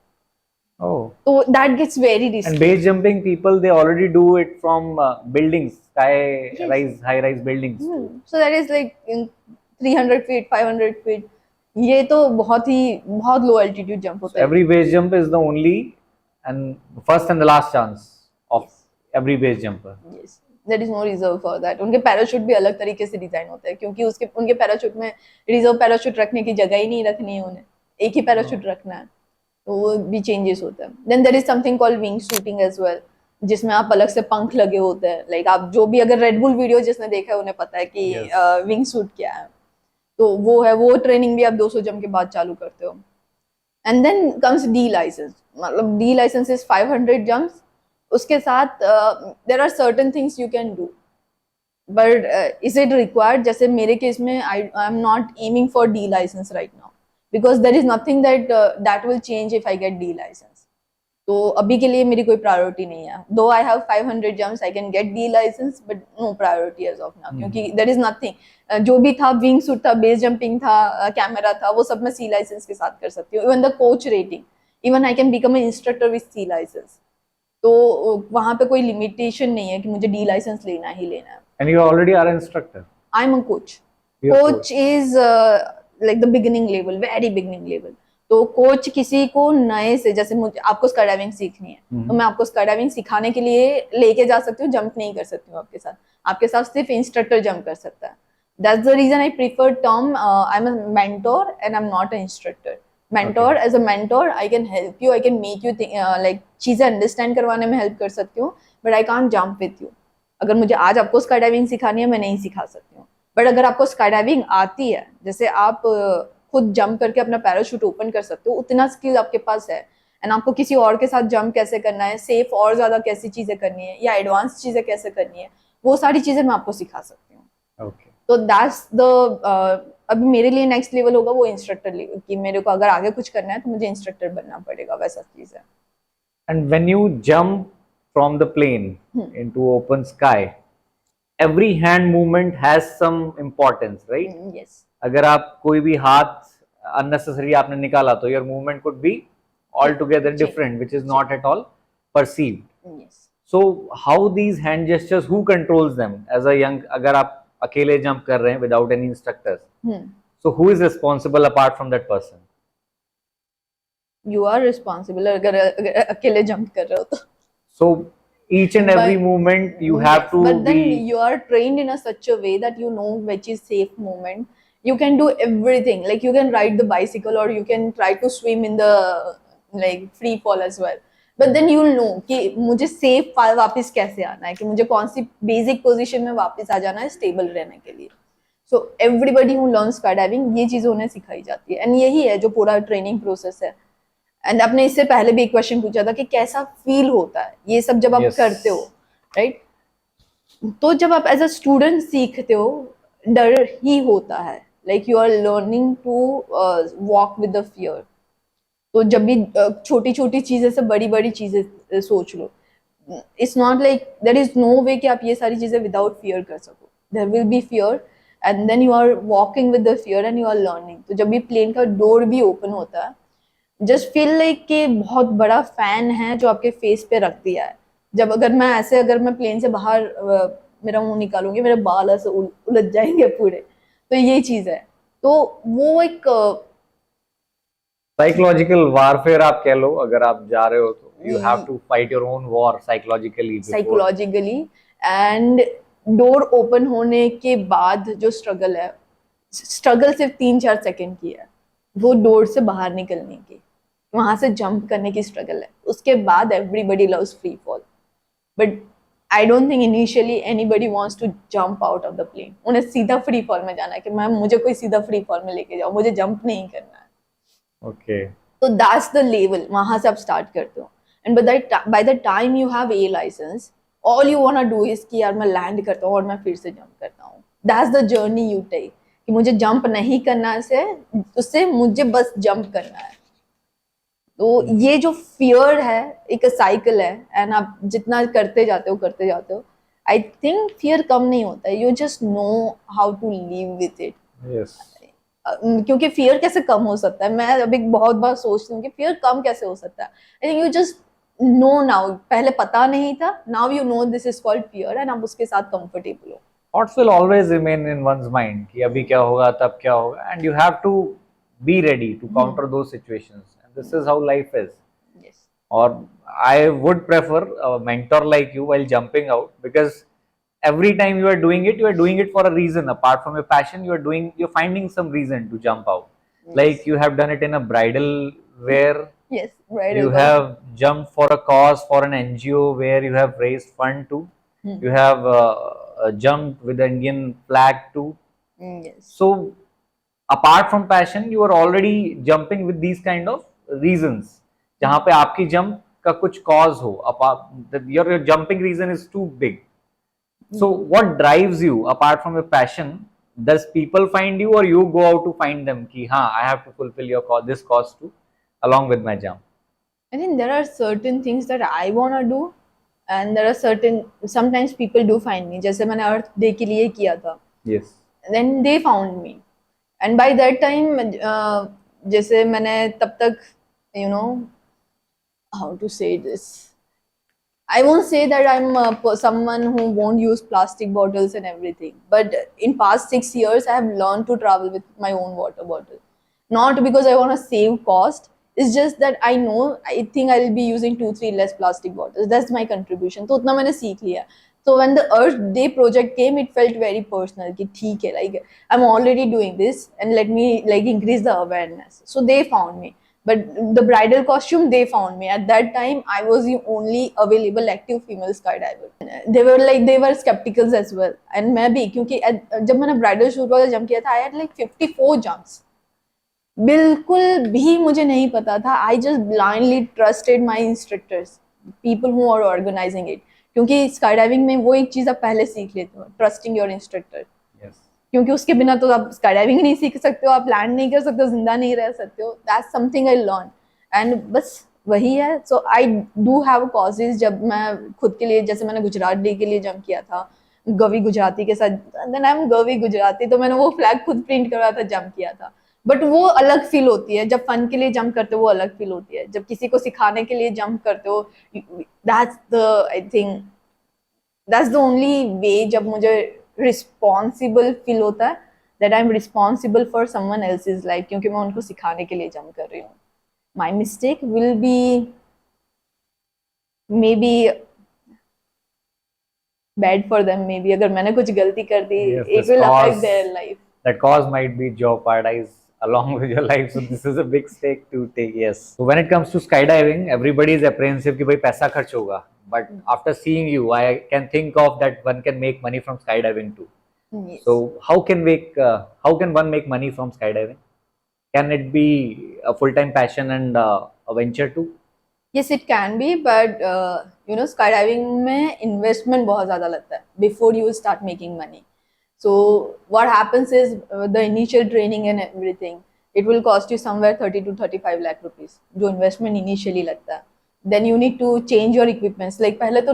Speaker 1: Oh.
Speaker 2: तो that gets very
Speaker 1: And
Speaker 2: risky.
Speaker 1: base jumping people they already do it from buildings, high rise buildings.
Speaker 2: So that is like 300 feet, 500 feet. ये तो बहुत लो एल्टीट्यूड जंप होता है.
Speaker 1: Every base jump is the only and first and the last chance of every base jumper.
Speaker 2: Yes, there is no reserve for that. उनके parachute भी अलग तरीके से डिजाइन होते हैं, क्योंकि उनके पैराशूट में रिजर्व पैराशूट रखने की जगह ही नहीं रखनी है उन्हें. एक ही पैराशूट रखना है, तो वो भी चेंजेस होता है. Then there is something called wing shooting as well, जिसमें आप अलग से पंख लगे होते हैं. लाइक आप जो भी अगर रेड बुल वीडियो जिसने देखा है उन्हें पता है कि
Speaker 1: Yes.
Speaker 2: विंग सूट क्या है. तो वो है, वो ट्रेनिंग भी आप 200 जंप के बाद चालू करते हो. And then comes D license. मतलब डी लाइसेंस इज 500 जंप्स. उसके साथ there are certain things you can do, but is it required? जैसे मेरे केस में I am not aiming for D license right now, because there is nothing that will change if I get D license. तो अभी के लिए मेरी कोई priority नहीं है. Though I have 500 jumps, I can get D license, but no priority as of now, क्योंकि there is nothing. जो भी था, विंग सूट था, बेस जंपिंग था, कैमरा था, वो सब मैं सी लाइसेंस के साथ कर सकती हूँ. Even the coach rating, even I can become an instructor with C license. तो वहां पे कोई लिमिटेशन नहीं है कि मुझे डी लाइसेंस लेना ही लेना है.
Speaker 1: And you already are an instructor.
Speaker 2: I am a coach.
Speaker 1: You're a
Speaker 2: coach is like the beginning level, very beginning level. तो कोच किसी को नए से, जैसे मुझे आपको स्काई डाइविंग सीखनी है, तो मैं आपको स्काई डाइविंग सिखाने के लिए लेके जा सकती हूँ, जंप नहीं कर सकती हूँ आपके साथ. आपके साथ सिर्फ इंस्ट्रक्टर जंप कर सकता है. That's the reason I prefer term I am a mentor and I am not a instructor. Mentor, as a mentor I can help you, I can make you like चीजें understand करवाने में help कर सकती हूँ, but I can't jump with you. अगर मुझे आज आपको स्काई डाइविंग सिखानी है, मैं नहीं सिखा सकती हूँ. बट अगर आपको स्काई डाइविंग आती है, जैसे आप खुद जंप करके अपना पैराशूट ओपन कर सकते हो, उतना स्किल आपके पास है, एंड आपको किसी और के साथ जंप कैसे करना है, सेफ और ज्यादा कैसी चीजें करनी है, या एडवांस चीजें कैसे करनी है, वो सारी चीजें मैं आपको सिखा सकती हूँ.
Speaker 1: Okay.
Speaker 2: तो दैट्स द अभी मेरे लिए नेक्स्ट लेवल होगा वो इंस्ट्रक्टर लेवल, कि मेरे को अगर आगे कुछ करना है तो मुझे इंस्ट्रक्टर बनना पड़ेगा, वैसा चीज है.
Speaker 1: And when you jump from the plane into open sky, every hand movement has some importance, right?
Speaker 2: Yes.
Speaker 1: अगर आप कोई भी हाथ unnecessary आपने निकाला तो your movement could be altogether
Speaker 2: जी.
Speaker 1: different, which is not at all perceived.
Speaker 2: Yes.
Speaker 1: So how these hand gestures, who controls them as a young? अगर आप अकेले jump कर रहे हैं without any instructors, so who is responsible apart from that person?
Speaker 2: You are responsible अगर अकेले jump कर रहे हो तो.
Speaker 1: So each and every
Speaker 2: But-
Speaker 1: movement you have to
Speaker 2: but then
Speaker 1: be.
Speaker 2: you are trained in a such a way that you know which is safe movement. You can do everything, like you can ride the bicycle or you can try to swim in the like free fall as well, but then you'll know कि मुझे safe वापस कैसे आना है, कि मुझे कौन सी basic position में वापस आ जाना है stable रहने के लिए. So everybody who learns skydiving ये चीजें उन्हें सिखाई जाती है, and यही है जो पूरा training process है. एंड आपने इससे पहले भी एक क्वेश्चन पूछा था कि कैसा फील होता है ये सब जब आप
Speaker 1: Yes.
Speaker 2: करते हो, राइट? तो जब आप एज अ स्टूडेंट सीखते हो, डर ही होता है, like you are learning to walk with the fear. तो जब भी छोटी छोटी चीजें से बड़ी बड़ी चीजें सोच लो, it's not like there is no way कि आप ये सारी चीजें विदाउट फियर कर सको. There will be fear and then you are walking with the fear and you are learning. तो जब भी प्लेन का डोर भी ओपन होता है, जस्ट फील लाइक कि बहुत बड़ा फैन है जो आपके फेस पे रख दिया है. जब अगर मैं प्लेन से बाहर मेरा मुंह निकालूंगी, मेरे बाल ऐसे उलझ जाएंगे पूरे. तो ये चीज है. तो वो एक
Speaker 1: साइकोलॉजिकल वारफेयर आप कह लो. अगर आप जा रहे हो तो you have to fight your own war
Speaker 2: psychologically, and door open होने के बाद जो स्ट्रगल है, स्ट्रगल सिर्फ 3-4 सेकंड की है, वो डोर से बाहर निकलने की, वहां से जंप करने की स्ट्रगल है. उसके बाद everybody loves free fall, but I don't think initially anybody wants to jump out of the plane. उन्हें सीधा फ्री फॉल में जाना है कि मैम मुझे कोई सीधा फ्री फॉल में लेके जाओ, मुझे जंप नहीं करना है.
Speaker 1: ओके.
Speaker 2: तो दैट्स द लेवल, वहां से आप स्टार्ट करते हो. And by the time you have a licence, all you want to do is कि यार मैं लैंड करता हूँ और मैं फिर से जंप करता हूँ. That's the journey you take, कि मुझे जंप नहीं करना है, उससे मुझे बस जंप करना है. तो ये जो फियर है एक साइकिल है, एंड आप जितना करते जाते हो, आई थिंक फियर कम नहीं होता है. You just know how to live with it.
Speaker 1: Yes.
Speaker 2: क्योंकि फियर कैसे कम हो सकता है, मैं अभी बहुत बार सोचती हूँ कि फियर कम कैसे हो सकता है. I think you just know now, पहले पता नहीं था, now you know this is called fear, and आप उसके साथ कंफर्टेबल हो.
Speaker 1: Thoughts will always remain in one's mind कि अभी क्या होगा, तब क्या होगा, and you have to be ready to counter those situations. And this is how life is.
Speaker 2: Yes.
Speaker 1: Or I would prefer a mentor like you while jumping out, because every time you are doing it for a reason. Apart from your passion, you're finding some reason to jump out. Like you have done it in a bridal wear.
Speaker 2: Yes, bridal
Speaker 1: You
Speaker 2: costume.
Speaker 1: have jumped for a cause for an NGO where you have raised fund to. You have jumped with the Indian flag too.
Speaker 2: Yes.
Speaker 1: So apart from passion, you are already jumping with these kind of reasons. जहाँ पे आपकी jump का कुछ cause हो, apart your jumping reason is too big. So what drives you apart from your passion? Does people find you or you go out to find them? कि हाँ, I have to fulfill your cause, this cause too, along with my jump.
Speaker 2: I think there are certain things that I wanna do, and there are certain sometimes people do find me. जैसे मैंने अर्थ day के लिए किया था,
Speaker 1: Yes.
Speaker 2: then they found me, and by that time जैसे मैंने तब तक you know how to say this. I won't say that I'm someone who won't use plastic bottles and everything, but in past 6 years, I have learned to travel with my own water bottle. Not because I want to save cost. It's just that I know I think I'll be using 2-3 less plastic bottles. That's my contribution. तो उतना मैंने सीख लिया. So when the Earth Day project came, it felt very personal. कि ठीक है, like I'm already doing this, and let me like increase the awareness. So they found me. But the bridal costume, they found me. At that time, I was the only available active female skydiver. They were skeptical as well. And मैं भी, क्योंकि जब मैंने bridal shoot वाला jump किया था, I had like 54 jumps. बिल्कुल भी मुझे नहीं पता था. I just blindly trusted my instructors, people who are organizing it. क्योंकि skydiving में वो एक चीज आप पहले सीख लेते हो, trusting your instructor.
Speaker 1: Yes.
Speaker 2: क्योंकि उसके बिना तो आप स्काईडाइविंग नहीं सीख सकते हो, आप लैंड नहीं कर सकते हो, जिंदा नहीं रह सकते हो. That's something I learn, and बस वही है. So I do have causes. जब मैं खुद के लिए, जैसे मैंने गुजरात डे के लिए जंप किया था गवी गुजराती के साथ, देन आई एम गवी गुजराती, तो मैंने वो फ्लैग खुद प्रिंट करवाया था, जंप किया था. बट वो अलग फील होती है. जब फन के लिए जंप करते हो वो अलग फील होती है. जब किसी को सिखाने के लिए जंप करते हो, that's the I think that's the only way. जब मुझे रिस्पॉन्सिबल फील होता है, that I am responsible for someone else's life, क्योंकि मैं उनको सिखाने के लिए जंप कर रही हूँ. My mistake will be may be bad for them. May be अगर मैंने कुछ गलती कर दी,
Speaker 1: Yes,
Speaker 2: it
Speaker 1: this
Speaker 2: will affect
Speaker 1: cause-
Speaker 2: their life.
Speaker 1: that cause might be jeopardized along with your life, so this is a big stake to take. Yes, so when it comes to skydiving, everybody is apprehensive कि भाई पैसा खर्च होगा, but after seeing you I can think of that one can make money from skydiving too.
Speaker 2: Yes.
Speaker 1: So how can one make money from skydiving? Can it be a full-time passion and a venture too?
Speaker 2: Yes, it can be, but skydiving में investment बहुत ज़्यादा लगता है before you start making money. So what happens is the initial training and everything, it will cost you somewhere 30 to 35 lakh rupees, जो investment initially लगता है. Then you need to change your equipments. Like पहले तो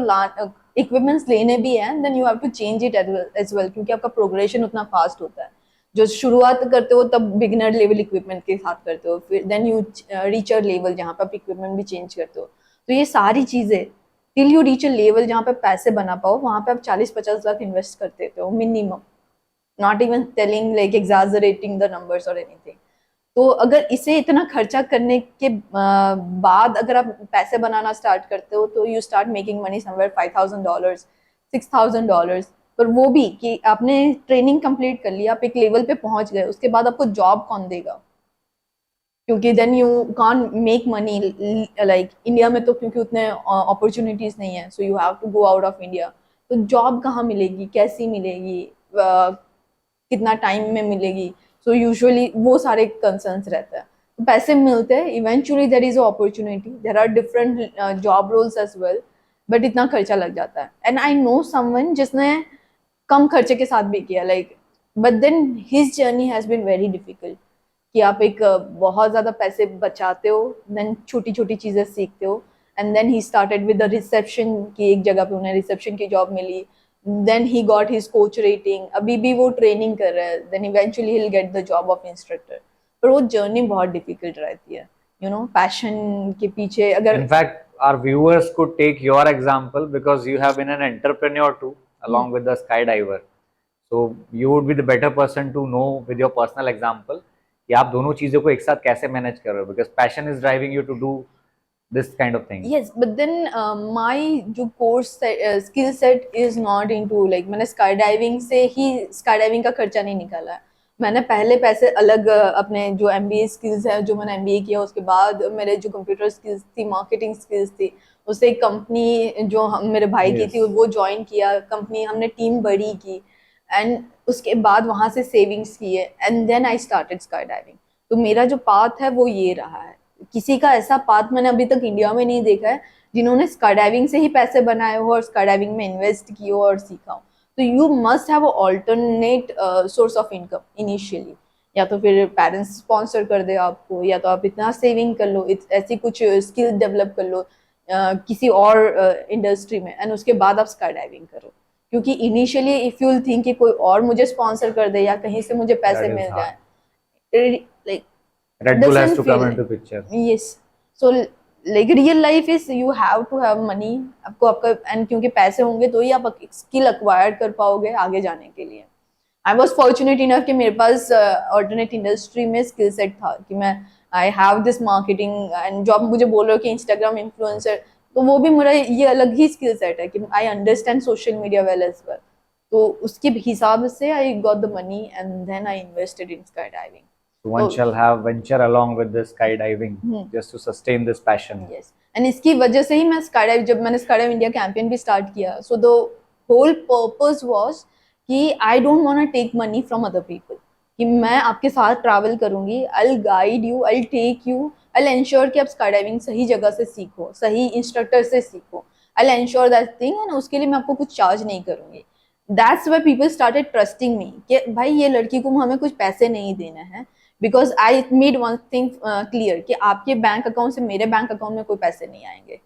Speaker 2: equipments लेने भी हैं, then you have to change it as well, क्योंकि आपका progression उतना fast होता है. जो शुरुआत करते हो तब बिगिनर लेवल इक्विपमेंट के साथ करते हो, फिर then you reach a level जहाँ पे आप इक्विपमेंट भी चेंज करते हो. तो ये सारी चीज़ें till you reach a level जहाँ पे पैसे बना पाओ, वहाँ पे आप 40-50 लाख इन्वेस्ट कर देते हो minimum. Not even telling like exaggerating the numbers और एनीथिंग. तो अगर इसे इतना खर्चा करने के बाद अगर आप पैसे बनाना स्टार्ट करते हो, तो you start making money somewhere $5,000, $6,000. पर वो भी कि आपने ट्रेनिंग कंप्लीट कर लिया, आप एक लेवल पे पहुंच गए, उसके बाद आपको जॉब कौन देगा? क्योंकि then you can't make money like India में, तो क्योंकि उतने अपॉर्चुनिटीज नहीं है, so you have to go out of India. तो जॉब कहाँ मिलेगी, कैसी मिलेगी, कितना टाइम में मिलेगी? सो यूजुअली वो सारे कंसर्न्स रहते हैं. तो पैसे मिलते हैं, eventually there is a opportunity, there are different job roles as well, but इतना खर्चा लग जाता है. एंड आई नो समवन जिसने कम खर्चे के साथ भी किया, like but then his journey has been very difficult. कि आप एक बहुत ज़्यादा पैसे बचाते हो, देन छोटी छोटी चीज़ें सीखते हो, and then he started with the reception की एक जगह पे उन्हें रिसेप्शन की जॉब मिली, then he got his coach rating, अभी भी वो ट्रेनिंग कर रहा है, then eventually he will get the job of instructor. पर वो जर्नी बहुत डिफिकल्ट रहती है, पैशन के पीछे. अगर
Speaker 1: in fact our viewers could take your example because you have been an entrepreneur too along with the skydiver, so you would be the better person to know with your personal example कि आप दोनों चीजों को एक साथ कैसे manage कर रहे हो, because passion is driving you to do this kind of thing.
Speaker 2: yes, but then my जो course skill set is not into like मैंने स्काई डाइविंग से ही स्काई डाइविंग का खर्चा नहीं निकाला है. मैंने पहले पैसे अलग अपने जो एमबीए स्किल्स है, जो मैंने एमबीए किया उसके बाद मेरे जो कंप्यूटर स्किल्स थी, मार्केटिंग स्किल्स थी, उससे एक कंपनी जो मेरे भाई की थी
Speaker 1: Yes.
Speaker 2: वो ज्वाइन किया कंपनी, हमने टीम बड़ी की एंड उसके बाद वहां से सेविंग्स किए and then I started sky diving. तो मेरा जो पाथ है वो ये रहा है। किसी का ऐसा पाथ मैंने अभी तक इंडिया में नहीं देखा है जिन्होंने स्काई डाइविंग से ही पैसे बनाए हो और स्काई डाइविंग में इन्वेस्ट किए हो और सीखा हो। तो you must have alternate source of income initially. या तो फिर पेरेंट्स स्पॉन्सर कर दे आपको, या तो आप इतना सेविंग कर लो, ऐसी कुछ स्किल डेवलप कर लो किसी और इंडस्ट्री में एंड उसके बाद आप स्काई डाइविंग करो। क्योंकि इनिशियली इफ यू थिंक कि कोई और मुझे स्पॉन्सर कर दे या कहीं से मुझे पैसे
Speaker 1: That is
Speaker 2: मिल
Speaker 1: hard.
Speaker 2: जाए, like
Speaker 1: Red Bull has
Speaker 2: doesn't
Speaker 1: to
Speaker 2: feel
Speaker 1: come
Speaker 2: like,
Speaker 1: into picture.
Speaker 2: yes, so like real life is you have to have money, आपको आपका एंड क्योंकि पैसे होंगे तो ही आप स्किल अक्वायर कर पाओगे आगे जाने के लिए। आई वॉज फॉर्चुनेट इनफ कि मेरे पास ऑल्टरनेट इंडस्ट्री में स्किल सेट था कि मैं I have this marketing and जो आप मुझे बोल रहे हो कि इंस्टाग्राम इन्फ्लुएंसर, तो वो भी मेरा ये अलग ही स्किल सेट है कि I understand social media well as well. तो उसके हिसाब से I got the money and then I invested in sky diving.
Speaker 1: So one shall have venture along with this skydiving just to sustain this passion.
Speaker 2: Yes and इसकी वजह से ही मैं skydive, जब मैंने स्काईडाइव इंडिया कैंपेन भी start किया, so the whole purpose was कि I don't want to take money from other people, कि मैं आपके साथ ट्रैवल करूंगी, I will guide you, I will take you, I will ensure कि आप स्काईडाइविंग सही जगह से सीखो, सही इंस्ट्रक्टर से सीखो, आई will ensure that thing and उसके लिए मैं आपको कुछ चार्ज नहीं करूंगी। That's why people started trusting मी कि भाई ये लड़की को हमें कुछ पैसे नहीं देने हैं, because I made one thing clear कि आपके बैंक अकाउंट से मेरे बैंक अकाउंट में कोई पैसे नहीं आएंगे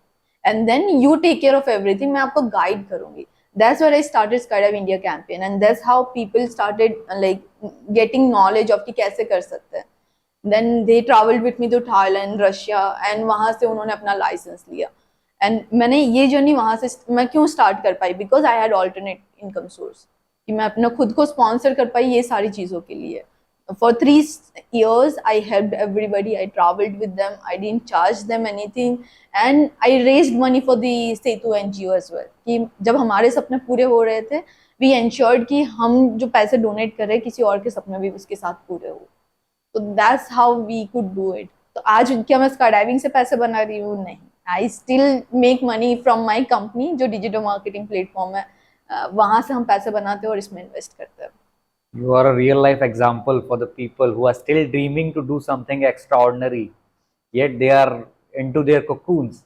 Speaker 2: and then you take care of everything, मैं आपको गाइड करूंगी। That's where I started Skydive India campaign and that's how people started like getting knowledge of कि कैसे कर सकते हैं। Then they traveled with me to Thailand, Russia and वहां से उन्होंने अपना लाइसेंस लिया एंड मैंने ये जर्नी वहां से मैं क्यों स्टार्ट कर पाई, because I had alternate income source, कि मैं अपना खुद को स्पॉन्सर कर पाई ये सारी चीजों के लिए। For 3 years, I helped everybody. I traveled with them. I didn't charge them anything, and I raised money for the Setu NGO as well. कि जब हमारे सपने पूरे हो रहे थे, we ensured कि हम जो पैसे डोनेट कर रहे हैं किसी और के सपने भी उसके साथ पूरे हो। तो that's how we could do it. तो आज क्या मैं स्काई डाइविंग से पैसे बना रही हूँ? नहीं, I still make money from my company जो डिजिटल मार्केटिंग प्लेटफॉर्म है, वहां से हम पैसे बनाते हैं और इसमें इन्वेस्ट करते हैं।
Speaker 1: You are a real life example for the people who are still dreaming to do something extraordinary, yet they are into their cocoons.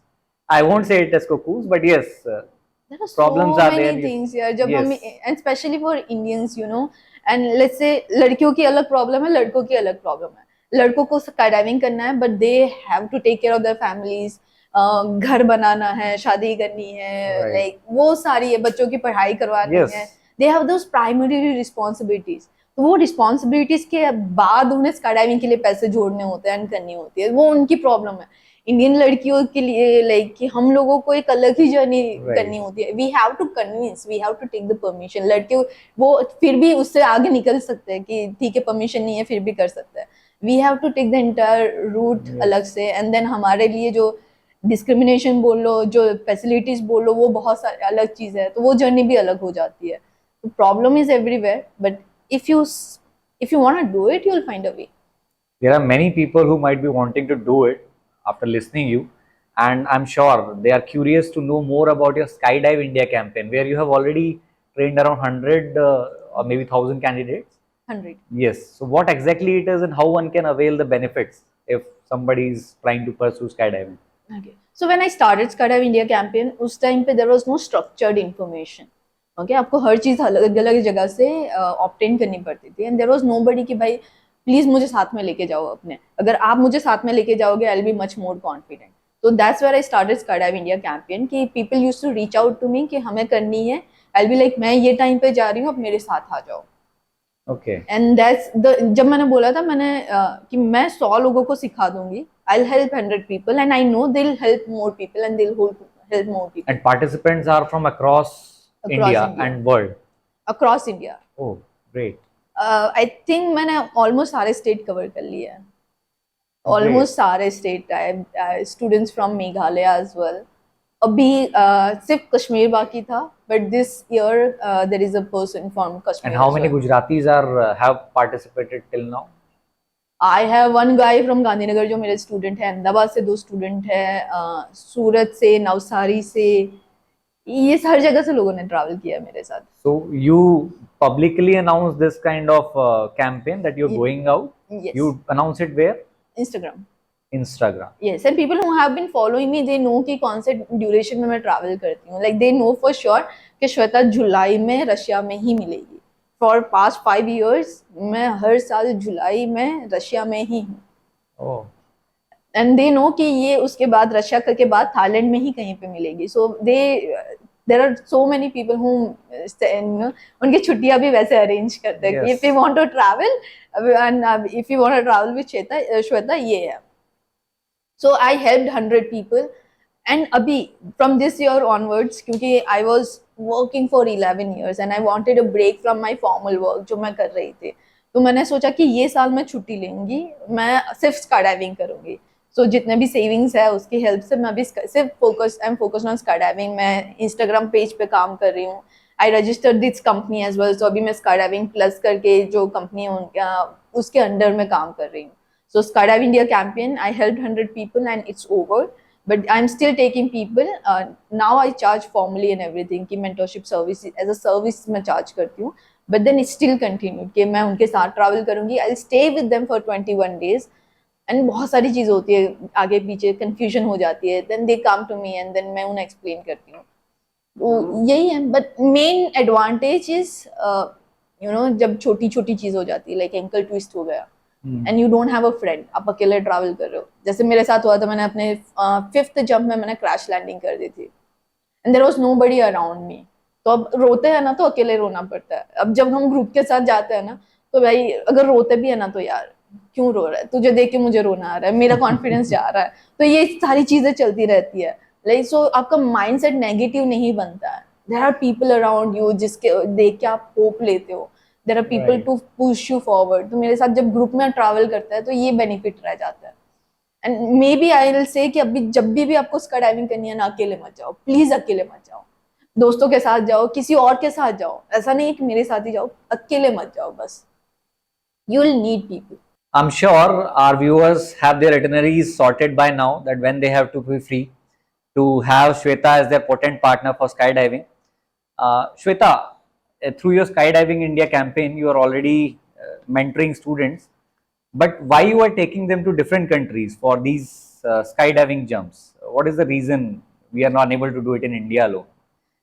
Speaker 1: I won't say it as cocoons, but yes,
Speaker 2: There are
Speaker 1: problems
Speaker 2: so
Speaker 1: are
Speaker 2: many
Speaker 1: there.
Speaker 2: things here जब हम,
Speaker 1: Yes,
Speaker 2: and especially for Indians, you know, and let's say लड़कियों की अलग problem है, लड़कों की अलग problem है। लड़कों को स्काई डाइविंग करना है but they have to take care of their families, घर बनाना है, शादी करनी है,
Speaker 1: Right.
Speaker 2: लाइक वो सारी है, बच्चों की पढ़ाई करवानी
Speaker 1: Yes.
Speaker 2: है, they have those primary responsibilities. तो वो रिस्पॉन्सिबिलिटीज के बाद उन्हें स्काई डाइविंग के लिए पैसे जोड़ने होते हैं एंड करनी होती है, वो उनकी प्रॉब्लम है। इंडियन लड़कियों के लिए लाइक कि हम लोगों को एक अलग ही जर्नी
Speaker 1: Right.
Speaker 2: करनी होती है, we have to convince, we have to take the permission. लड़के वो फिर भी उससे आगे निकल सकते हैं कि ठीक है परमिशन नहीं है फिर भी कर सकते हैं, we have to take the entire route
Speaker 1: Yes.
Speaker 2: अलग से एंड देन हमारे लिए जो डिस्क्रिमिनेशन बोल लो, जो फैसिलिटीज बोल लो, वो बहुत सारी अलग चीज है, तो वो जर्नी भी अलग हो जाती है। तो problem is everywhere but if you want to do it you'll find a way.
Speaker 1: there are many people who might be wanting to do it after listening you, and I'm sure they are curious to know more about your Skydive India campaign, where you have already trained around 100 or maybe 1,000 candidates.
Speaker 2: 100.
Speaker 1: Yes. So what exactly it is and how one can avail the benefits if somebody is trying to pursue skydiving?
Speaker 2: Okay. So when I started Skydive India campaign, उस time पे there was no structured information. Okay, आपको हर चीज अलग अलग जगह से obtain करनी पड़ती थी एंड देयर वाज नोबडी कि भाई प्लीज मुझे साथ में लेके जाओ अपने, अगर आप मुझे साथ में लेके जाओगे I will be much more confident. तो that's where I started skydive India campaign कि people used to reach out to me कि हमें करनी है, आई विल बी लाइक मैं ये टाइम पे जा रही हूँ, आप मेरे साथ आ जाओ।
Speaker 1: Okay.
Speaker 2: एंड दैट्स द, जब मैंने बोला था मैंने कि मैं 100 लोगों को सिखा दूंगी, I will help 100 people and I know they will help more people and they will help more people
Speaker 1: And participants are from across India
Speaker 2: India.
Speaker 1: and world.
Speaker 2: Across India.
Speaker 1: Oh, great.
Speaker 2: I think मैंने almost सारे state cover कर लिए हैं, almost सारे state आए, students from Meghalaya as well. अभी सिर्फ कश्मीर बाकी था but this year there is a person from Kashmir.
Speaker 1: And how
Speaker 2: as
Speaker 1: many
Speaker 2: well.
Speaker 1: Gujaratis are have participated till now?
Speaker 2: I have one guy from Gandhinagar जो मेरे student है, अहमदाबाद से 2 student है, सूरत से, नवसारी से, ये हर जगह से लोगों ने ट्रैवल किया है मेरे साथ.
Speaker 1: So you publicly announce this kind of campaign that you're going out.
Speaker 2: Yes.
Speaker 1: You announce it where?
Speaker 2: Instagram.
Speaker 1: Instagram.
Speaker 2: Yes, and people who have been following me, they know कि कौन से ड्यूरेशन में मैं travel करती हूँ. Like they know for sure कि श्वेता जुलाई में Russia में ही मिलेगी. For past 5 years मैं हर साल जुलाई में रशिया में ही हूँ.
Speaker 1: Oh.
Speaker 2: And they know कि ये उसके बाद रशिया के बाद थाईलैंड में ही कहीं पे मिलेगी. So there are so many people who उनकी छुट्टियां भी वैसे अरेंज करते हैं कि if you want to travel and if you want to travel with Shweta ये है. So I helped 100 people and अभी from this year onwards क्योंकि I was working for 11 years and I wanted a break from my formal work जो मैं कर रही थी, तो मैंने सोचा कि ये साल मैं छुट्टी लेंगी, मैं सिर्फ स्काई डाइविंग करूंगी. सो जितने भी सेविंग्स है उसकी हेल्प से मैं अभी सिर्फ I am focused on sky diving. मैं इंस्टाग्राम पेज पे काम कर रही हूँ. I registered this company as well. सो अभी मैं स्काई डाइविंग प्लस करके जो कंपनी है उनका उसके अंडर में काम कर रही हूँ. So Skydive India campaign, I helped 100 people and it's over. But I'm still taking people. Now I charge formally and everything कि mentorship service as a service मैं charge करती हूँ. But then it's still continued कि मैं उनके साथ travel करूँगी. I'll stay with them for 21 days. And बहुत सारी चीज़ होती है आगे पीछे confusion हो जाती है. Then they come to me and then मैं उन्हें explain करती हूँ. तो यही है. But main advantage is जब छोटी छोटी चीज़ हो जाती है like ankle twist हो गया. And you don't have a friend, आप अकेले ट्रैवल कर रहे हो. जैसे मेरे साथ हुआ था, मैंने अपने 5th जंप में मैंने क्रैश लैंडिंग कर दी थी and there was nobody around me. तो अब रोते हैं ना तो अकेले रोना पड़ता है. अब जब हम ग्रुप के साथ जाते हैं ना तो भाई अगर रोते भी है ना तो यार क्यों रो रहा है, तुझे देख के मुझे रोना आ रहा है, मेरा कॉन्फिडेंस जा रहा है. तो ये सारी चीजें चलती रहती है. लाइक सो आपका माइंडसेट नेगेटिव नहीं बनता है. There are people around you जिसके देख के आप होप लेते हो. There are people to push you forward. तो मेरे साथ जब ग्रुप में ट्रैवल करता है तो ये बेनिफिट रह जाता है. And maybe I will say कि अभी जब भी आपको स्काई डाइविंग करनी है ना, अकेले मत जाओ प्लीज. अकेले मत जाओ, दोस्तों के साथ जाओ, किसी और के साथ जाओ. ऐसा नहीं कि मेरे साथ ही जाओ, अकेले मत जाओ बस. You will need people.
Speaker 1: I'm sure our viewers have their itineraries sorted by now, that when they have to be free to have Shweta as their potent partner for skydiving. Shweta, through your Skydiving India campaign, you are already mentoring students, but why you are taking them to different countries for these skydiving jumps? What is the reason we are not able to do it in India alone?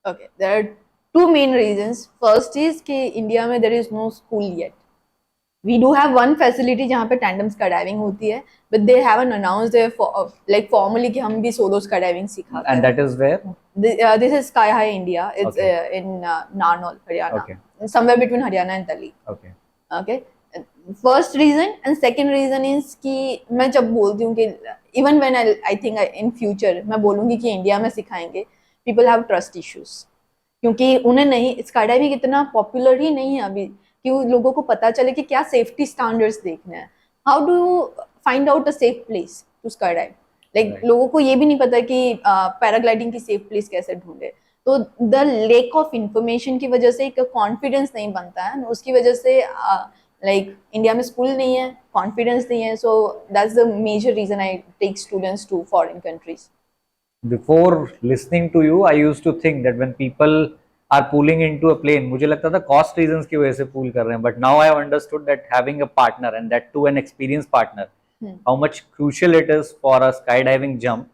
Speaker 2: Okay, there are 2 main reasons. First is कि India में there is no school yet. We do have one facility जहाँ पे tandem skydiving होती है, but they haven't announced their like formally कि हम भी solo skydiving सिखाते हैं.
Speaker 1: And that is where?
Speaker 2: This is Sky High India. It's in Narnaul, Haryana.
Speaker 1: Okay.
Speaker 2: Somewhere between Haryana and Delhi.
Speaker 1: Okay.
Speaker 2: Okay. First reason and second reason is कि मैं जब बोलती हूँ कि even when I think in future मैं बोलूँगी कि India में सिखाएंगे, people have trust issues. क्योंकि उन्हें नहीं skydiving इतना पॉपुलर ही नहीं है अभी कि लोगों को पता चले कि क्या सेफ्टी स्टैंडर्ड्स देखने हैं. How do you find out a safe place to skydive? Like लोगों को ये भी नहीं पता कि पैराग्लाइडिंग की सेफ प्लेस कैसे ढूंढे. तो द लेक ऑफ इंफॉर्मेशन की वजह से एक कॉन्फिडेंस नहीं बनता है. उसकी वजह से लाइक इंडिया में स्कूल नहीं है, कॉन्फिडेंस नहीं है. So that's the major reason I take students to foreign countries.
Speaker 1: Before listening to you, I used to think that when people are pulling into a plane, मुझे लगता था cost reasons की वजह से pull कर रहे हैं. But now I have understood that having a partner, and that too an experienced partner, how much crucial it is for a skydiving jump.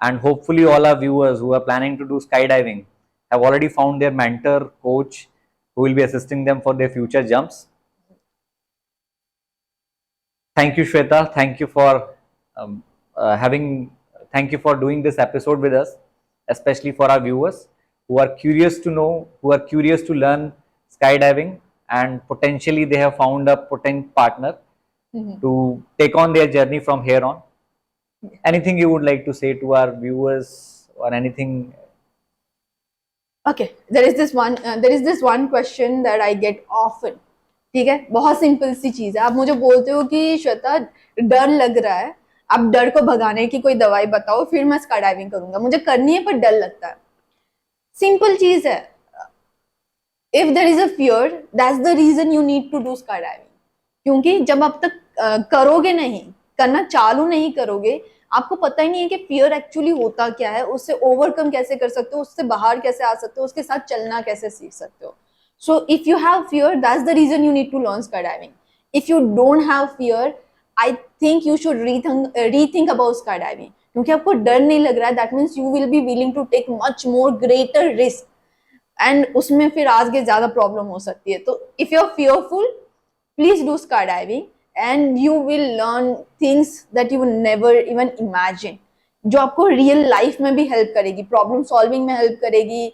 Speaker 1: And hopefully all our viewers who are planning to do skydiving have already found their mentor, coach, who will be assisting them for their future jumps. Thank you, Shweta. Thank you for thank you for doing this episode with us, especially for our viewers who are curious to know, who are curious to learn skydiving, and potentially they have found a potent partner to take on their journey from here on. Anything you would like to say to our viewers or anything?
Speaker 2: Okay, there is this one question that I get often. ठीक है, बहुत simple सी चीज है. आप मुझे बोलते हो कि श्वेता डर लग रहा है, आप डर को भगाने की कोई दवाई बताओ, फिर मैं स्काई डाइविंग करूंगा. मुझे करनी है पर डर लगता है. सिंपल चीज है. if there is a fear, that's the reason you need to do skydiving. क्योंकि जब आप तक करोगे नहीं, करना चालू नहीं करोगे, आपको पता ही नहीं है कि फियर एक्चुअली होता क्या है, उससे ओवरकम कैसे कर सकते हो, उससे बाहर कैसे आ सकते हो, उसके साथ चलना कैसे सीख सकते हो. So if you have fear, that's the reason you need to learn skydiving. If you don't have fear, I think you should rethink about skydiving. क्योंकि आपको डर नहीं लग रहा है, that means you will be willing to take much more greater risk, and उसमें फिर आगे ज्यादा प्रॉब्लम हो सकती है. तो if you are fearful, please do skydiving and you will learn things that you will never even imagine, जो आपको रियल लाइफ में भी हेल्प करेगी, प्रॉब्लम सॉल्विंग में हेल्प करेगी,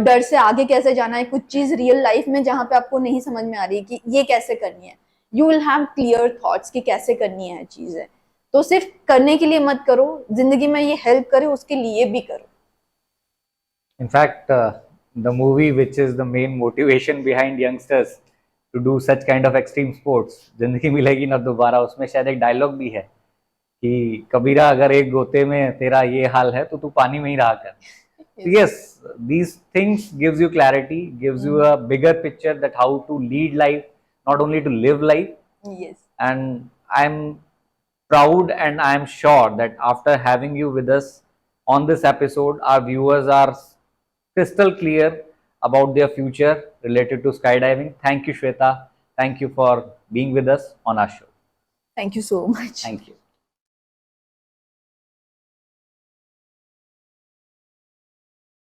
Speaker 2: डर से आगे कैसे जाना है, कुछ चीज रियल लाइफ में जहाँ पे आपको नहीं समझ में आ रही कि ये कैसे करनी है, you will have clear thoughts कि कैसे करनी है चीजें. तो सिर्फ करने के लिए मत करो, जिंदगी में ये हेल्प करे उसके लिए भी करो.
Speaker 1: In fact, the movie which is the main motivation behind youngsters to do such kind of extreme sports, जिंदगी मिलेगी ना दोबारा, उसमें शायद एक डायलॉग भी है कि कबीरा अगर एक गोते में तेरा ये हाल है तो तू पानी में ही रहा कर. Yes, these things gives you clarity, gives you a bigger picture that how to lead life, not only to live life.
Speaker 2: Yes.
Speaker 1: And I'm proud and I'm sure that after having you with us on this episode, our viewers are crystal clear about their future related to skydiving. Thank you, Shweta. Thank you for being with us on our show.
Speaker 2: Thank you so much.
Speaker 1: Thank you.